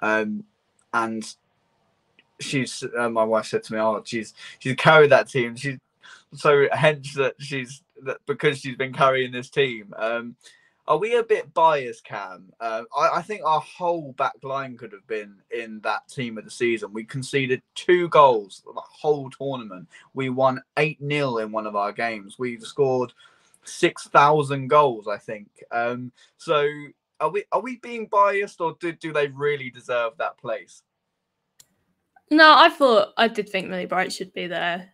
And she's my wife said to me, "Oh, she's carried that team. She's so hence that because she's been carrying this team." Are we a bit biased, Cam? I think our whole back line could have been in that team of the season. We conceded 2 goals the whole tournament. We won 8-0 in one of our games. We've scored 6,000 goals, I think. So are we being biased, or do they really deserve that place? No, I did think Millie Bright should be there.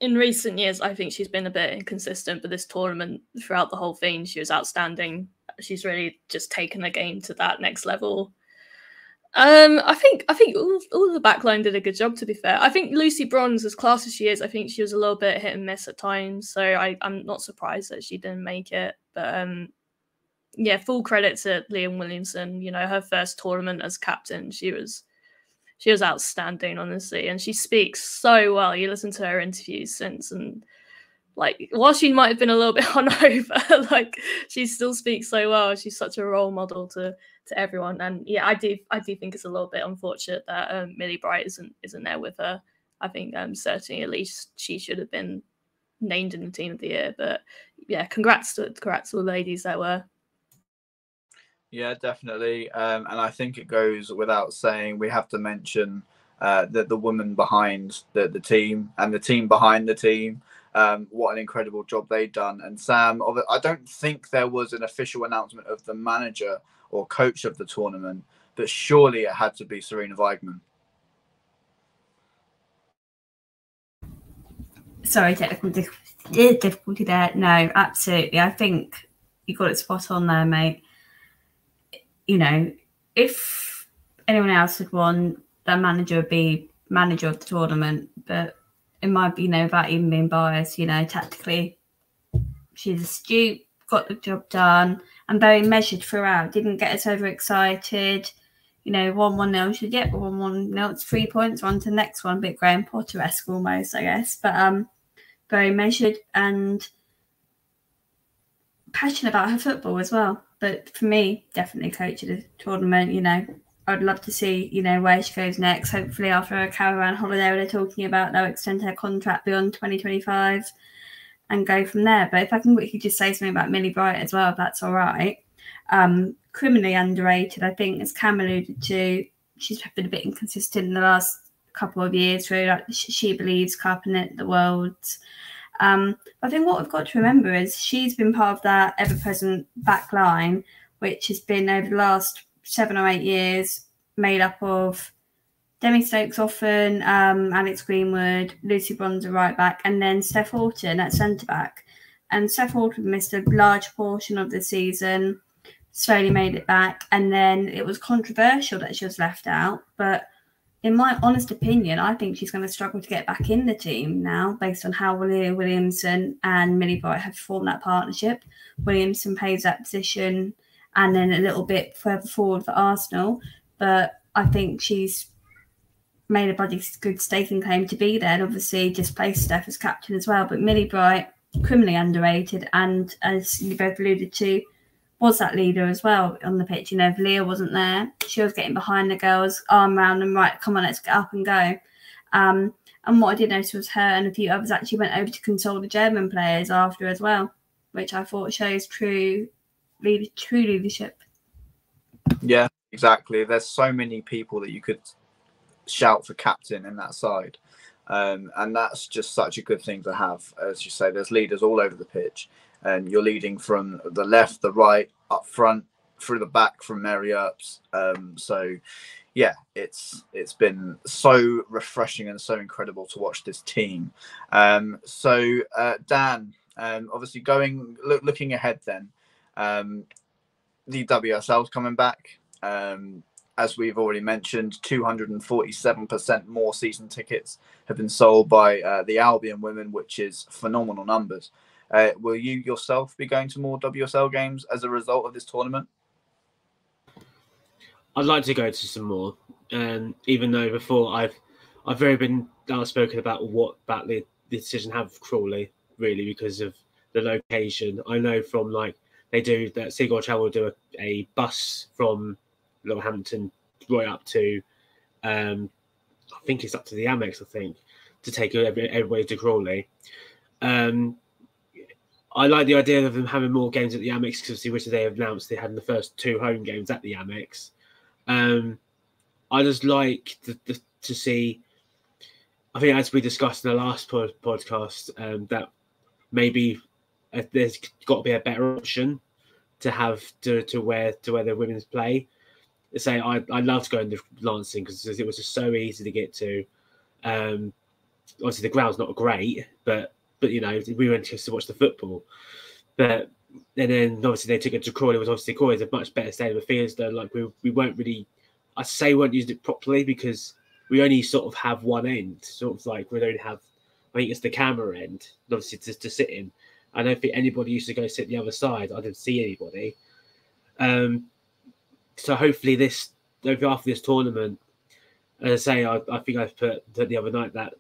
in recent years, I think she's been a bit inconsistent, but this tournament, throughout the whole thing, she was outstanding. She's really just taken the game to that next level. I think all the backline did a good job, to be fair. I think Lucy Bronze, as class as she is, I think she was a little bit hit and miss at times. So I'm not surprised that she didn't make it. But yeah, full credit to Liam Williamson. You know, her first tournament as captain, she was outstanding, honestly, and she speaks so well. You listen to her interviews since, and like, while she might have been a little bit hungover, like, she still speaks so well. She's such a role model to everyone. And yeah, I do think it's a little bit unfortunate that Millie Bright isn't there with her. I think certainly at least she should have been named in the team of the year. But yeah, congrats to all the ladies that were. Yeah, definitely. And I think it goes without saying, we have to mention that the woman behind the team and the team behind the team, what an incredible job they've done. And Sam, I don't think there was an official announcement of the manager or coach of the tournament, but surely it had to be Serena Weigman. Sorry, technical difficulty there. No, absolutely. I think you got it spot on there, mate. You know, if anyone else had won, their manager would be manager of the tournament. But it might be, you know, without even being biased, you know, tactically, she's astute, got the job done, and very measured throughout. Didn't get us overexcited. You know, 1-1-0. She said, yep, 1-1-0. It's 3 points. On to the next one. A bit Graham Potter-esque almost, I guess. But very measured and passionate about her football as well. But for me, definitely coach of the tournament. You know, I'd love to see, you know, where she goes next. Hopefully after a caravan holiday where they're talking about they'll extend her contract beyond 2025 and go from there. But if I can quickly just say something about Millie Bright as well, if that's all right. Criminally underrated, I think, as Cam alluded to, she's been a bit inconsistent in the last couple of years through, like, She Believes Cup and the Worlds. I think what we've got to remember is she's been part of that ever-present back line, which has been over the last 7 or 8 years made up of Demi Stokes often, Alex Greenwood, Lucy Bronze right back, and then Steph Houghton at centre-back. And Steph Houghton missed a large portion of the season, slowly made it back, and then it was controversial that she was left out. But in my honest opinion, I think she's going to struggle to get back in the team now, based on how Leah Williamson and Millie Bright have formed that partnership. Williamson plays that position and then a little bit further forward for Arsenal. But I think she's made a bloody good staking claim to be there, and obviously just placed Steph as captain as well. But Millie Bright, criminally underrated, and as you both alluded to, was that leader as well on the pitch. You know, if Leah wasn't there, she was getting behind the girls, arm around them, right, come on, let's get up and go. And what I did notice was her and a few others actually went over to console the German players after as well, which I thought shows true leadership. Yeah, exactly. There's so many people that you could shout for captain in that side. And that's just such a good thing to have. As you say, there's leaders all over the pitch. And you're leading from the left, the right, up front, through the back from Mary Earps. So, yeah, it's been so refreshing and so incredible to watch this team. So, Dan, obviously looking ahead then, the WSL's coming back. As we've already mentioned, 247% more season tickets have been sold by the Albion women, which is phenomenal numbers. Will you yourself be going to more WSL games as a result of this tournament? I'd like to go to some more, even though before I've very been outspoken about the decision have Crawley, really, because of the location. I know from they do that Seagull Travel do a bus from Littlehampton right up to I think it's up to the Amex, to take everybody to Crawley. I like the idea of them having more games at the Amex, because which they have announced they had in the first 2 home games at the Amex. I just like to see, I think as we discussed in the last podcast, that maybe there's got to be a better option to have to where the women's play. Say I love to go into Lancing because it was just so easy to get to. obviously the ground's not great, but you know, we went just to watch the football. But and then obviously they took it to Crawley. Was obviously Crawley's a much better stadium of Fearstone. Like we weren't really, I say we weren't using it properly because we only sort of have one end, sort of like we don't have. I think it's the camera end, obviously to sit in. I don't think anybody used to go sit the other side. I didn't see anybody. So hopefully after this tournament, as I say, I think I've put the other night that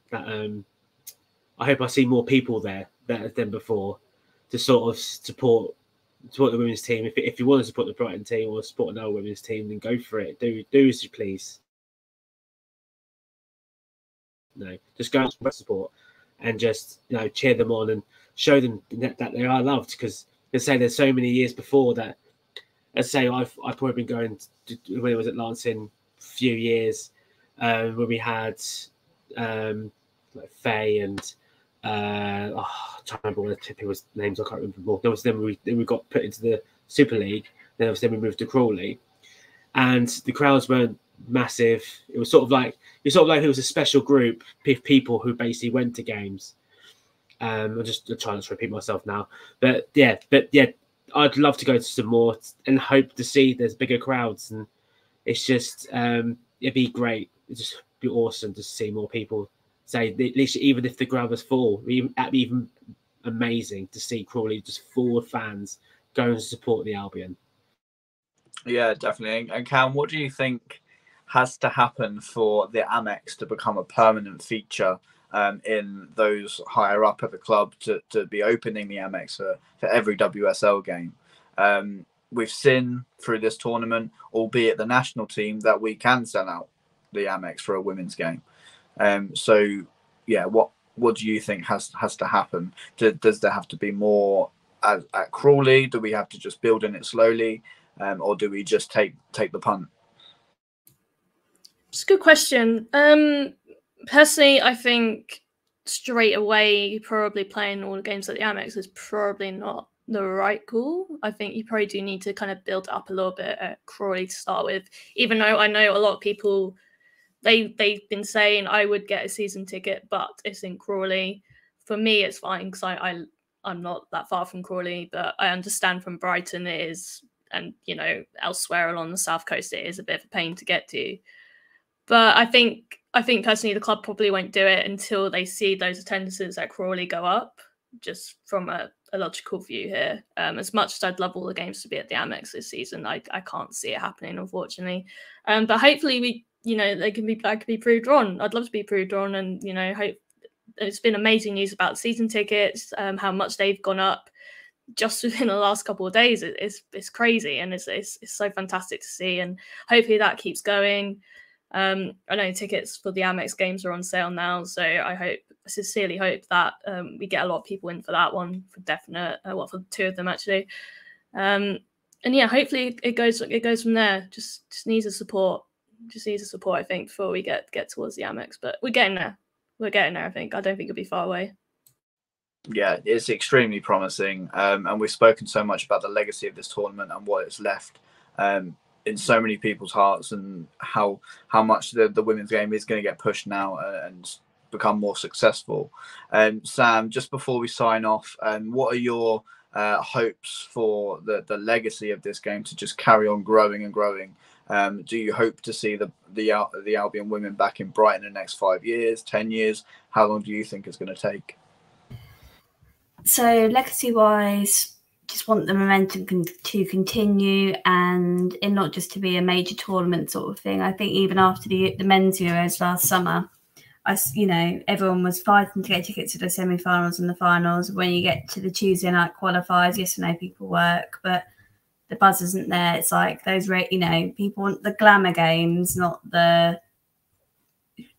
I hope I see more people there than before to sort of support the women's team. If you want to support the Brighton team or support another women's team, then go for it. Do as you please. No, just go out and support and just cheer them on and show them that they are loved. Because as I say, there's so many years before that. As I say, I've probably been going to, when it was at Lancing a few years when we had like Faye and I'm trying to remember all the people's names. I can't remember more. There was then we got put into the Super League. Then obviously we moved to Crawley, and the crowds weren't massive. It was sort of like it was a special group of people who basically went to games. I'm just trying not to repeat myself now, but yeah, I'd love to go to some more and hope to see there's bigger crowds, and it's just it'd be great. It'd just be awesome to see more people. Say at least even if the ground was full, that'd be even amazing to see Crawley just full of fans going to support the Albion. Yeah, definitely. And Cam, what do you think has to happen for the Amex to become a permanent feature in those higher up at the club to be opening the Amex for every WSL game? We've seen through this tournament, albeit the national team, that we can sell out the Amex for a women's game. So yeah, what do you think has to happen? Does there have to be more at Crawley? Do we have to just build in it slowly, or do we just take the punt? It's a good question. Personally, I think straight away probably playing all the games at the Amex is probably not the right call. I think you probably do need to kind of build up a little bit at Crawley to start with, even though I know a lot of people they've been saying I would get a season ticket, but it's in Crawley. For me, it's fine because I'm not that far from Crawley, but I understand from Brighton it is, and elsewhere along the south coast it is a bit of a pain to get to. But I think personally the club probably won't do it until they see those attendances at Crawley go up. Just from a logical view here, as much as I'd love all the games to be at the Amex this season, I can't see it happening, unfortunately. But hopefully I could be proved wrong. I'd love to be proved wrong, and hope. It's been amazing news about season tickets, how much they've gone up just within the last couple of days. It's crazy, and it's so fantastic to see, and hopefully that keeps going. I know tickets for the Amex games are on sale now, so I sincerely hope that we get a lot of people in for that one for definite. For two of them actually, and yeah, hopefully it goes from there. Just needs the support. Just needs the support, I think, before we get towards the Amex. But we're getting there. I think. I don't think it'll be far away. Yeah, it's extremely promising, and we've spoken so much about the legacy of this tournament and what it's left in so many people's hearts, and how much the women's game is going to get pushed now and become more successful. Sam, just before we sign off, what are your hopes for the legacy of this game to just carry on growing and growing? Do you hope to see the Albion women back in Brighton in the next 5 years, 10 years? How long do you think it's going to take? So legacy-wise, just want the momentum to continue, and it not just to be a major tournament sort of thing. I think even after the men's Euros last summer, everyone was fighting to get tickets to the semi-finals and the finals. When you get to the Tuesday night qualifiers, yes, I know people work, but the buzz isn't there. It's like those, people want the glamour games, not the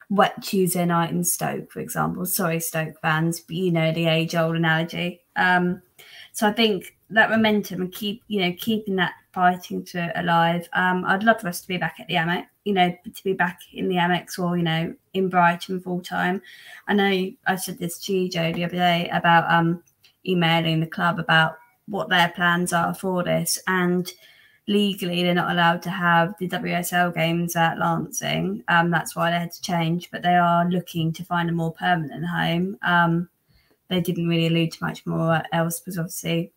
wet Tuesday night in Stoke, for example. Sorry, Stoke fans, but the age-old analogy. So I think that momentum and keeping that fighting to alive. I'd love for us to be back at the Amex, to be back in the Amex or, in Brighton full time. I know I said this to you, Joe, the other day about emailing the club about what their plans are for this. And legally they're not allowed to have the WSL games at Lancing. That's why they had to change, but they are looking to find a more permanent home. They didn't really allude to much more else because obviously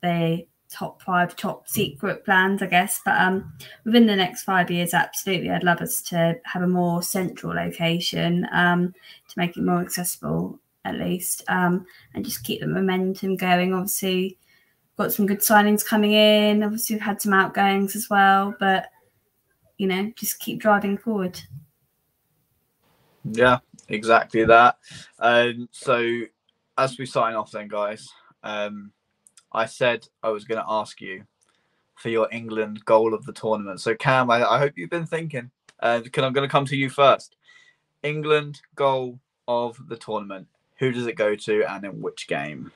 they top 5 top secret plans, I guess. But within the next 5 years, absolutely, I'd love us to have a more central location to make it more accessible, at least, and just keep the momentum going. Obviously, got some good signings coming in. Obviously, we've had some outgoings as well, but just keep driving forward. Yeah, exactly that. So as we sign off then, guys, I said I was going to ask you for your England goal of the tournament. So Cam, I hope you've been thinking. I'm going to come to you first. England goal of the tournament. Who does it go to and in which game?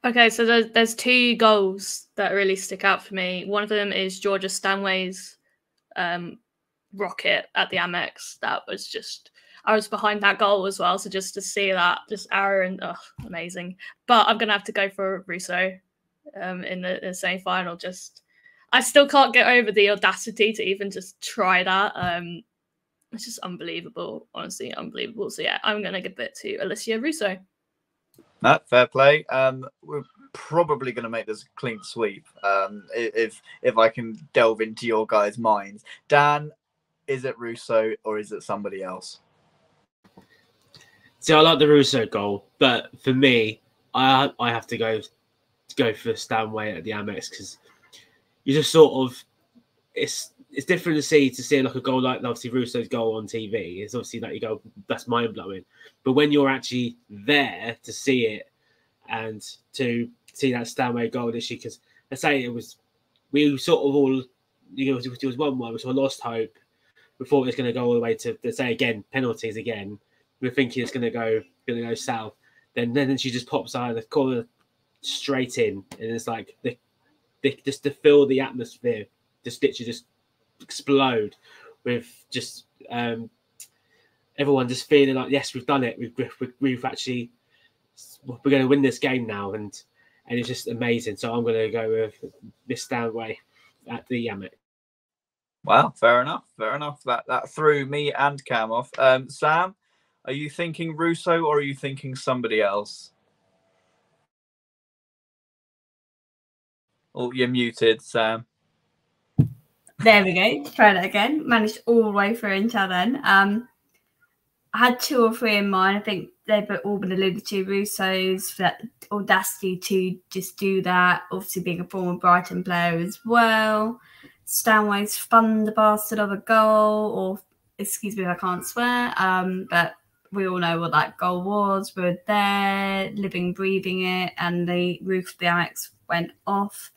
Okay, so there's 2 goals that really stick out for me. One of them is Georgia Stanway's rocket at the Amex. That was just, I was behind that goal as well. So just to see that, just Aaron, amazing. But I'm going to have to go for Russo in the semi-final. I still can't get over the audacity to even just try that. It's just unbelievable, honestly, unbelievable. So yeah, I'm going to give it to Alicia Russo. No, fair play. We're probably going to make this a clean sweep if I can delve into your guys' minds. Dan, is it Russo or is it somebody else? See, I like the Russo goal, but for me, I have to go for Stanway at the Amex because you just sort of it's different to see like a goal like obviously Russo's goal on TV. It's obviously like you go, that's mind blowing, but when you're actually there to see it and to see that Stanway goal this year, because let's say we sort of all it was 1-1, we sort of lost hope. We thought it was going to go all the way to, let's say again, penalties again. We're thinking it's going to go south. Then she just pops out of the corner straight in, and it's like just to fill the atmosphere, just literally just explode with just everyone just feeling like, yes, we've done it. We've actually, we're going to win this game now, and it's just amazing. So I'm going to go with Miss Stanway at the Amex. Wow, fair enough. That threw me and Cam off. Sam, are you thinking Russo or are you thinking somebody else? Oh, you're muted, Sam. There we go. Let's try that again. Managed all the way through until then. I had 2 or 3 in mind. I think they've all been alluded to. Russo's for that audacity to just do that. Obviously, being a former Brighton player as well. Stanway's fun the bastard of a goal, or excuse me if I can't swear. But we all know what that goal was. We're there, living, breathing it, and the roof of the Amex went off.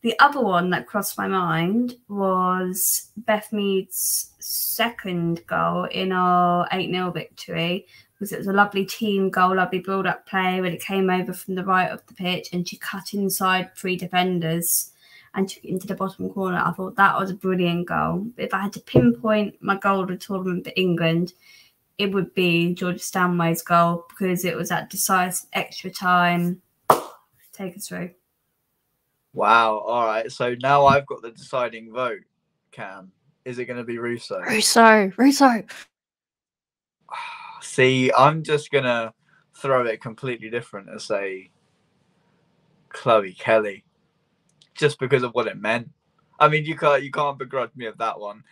The other one that crossed my mind was Beth Mead's second goal in our 8-0 victory. Because it was a lovely team goal, lovely build-up play when it came over from the right of the pitch and she cut inside 3 defenders and took it into the bottom corner. I thought that was a brilliant goal. But if I had to pinpoint my goal of the tournament for England, it would be Georgia Stanway's goal because it was that decisive extra time. Take us through. Wow. All right. So now I've got the deciding vote. Cam, is it going to be Russo? Russo. See, I'm just going to throw it completely different and say Chloe Kelly, just because of what it meant. I mean, you can't begrudge me of that one.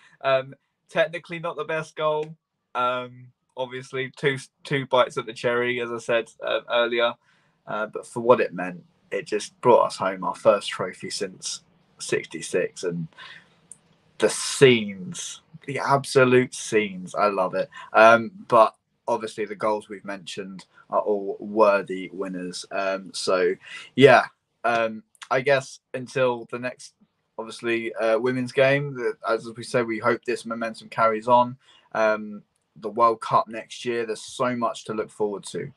Technically not the best goal. Obviously, two bites at the cherry, as I said earlier. But for what it meant, it just brought us home our first trophy since '66, and the scenes, the absolute scenes, I love it. But obviously, the goals we've mentioned are all worthy winners. So, yeah, I guess until the next, obviously, women's game, as we said, we hope this momentum carries on. The World Cup next year, there's so much to look forward to.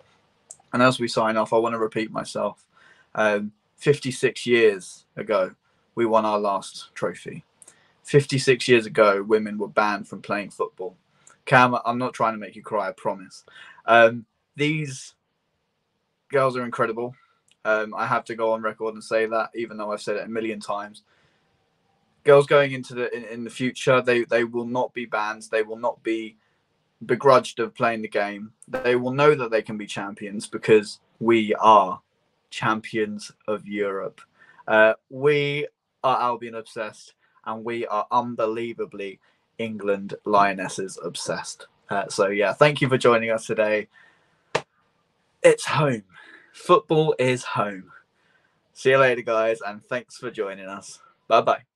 And as we sign off, I want to repeat myself. 56 years ago, we won our last trophy. 56 years ago, women were banned from playing football. Cam, I'm not trying to make you cry, I promise. These girls are incredible. I have to go on record and say that, even though I've said it a million times. girls going into in the future, they will not be banned. They will not be begrudged of playing the game. They will know that they can be champions because we are champions of Europe. We are Albion obsessed, and we are unbelievably England Lionesses obsessed. So yeah, thank you for joining us today. It's home. Football is home. See you later, guys, and thanks for joining us. Bye bye.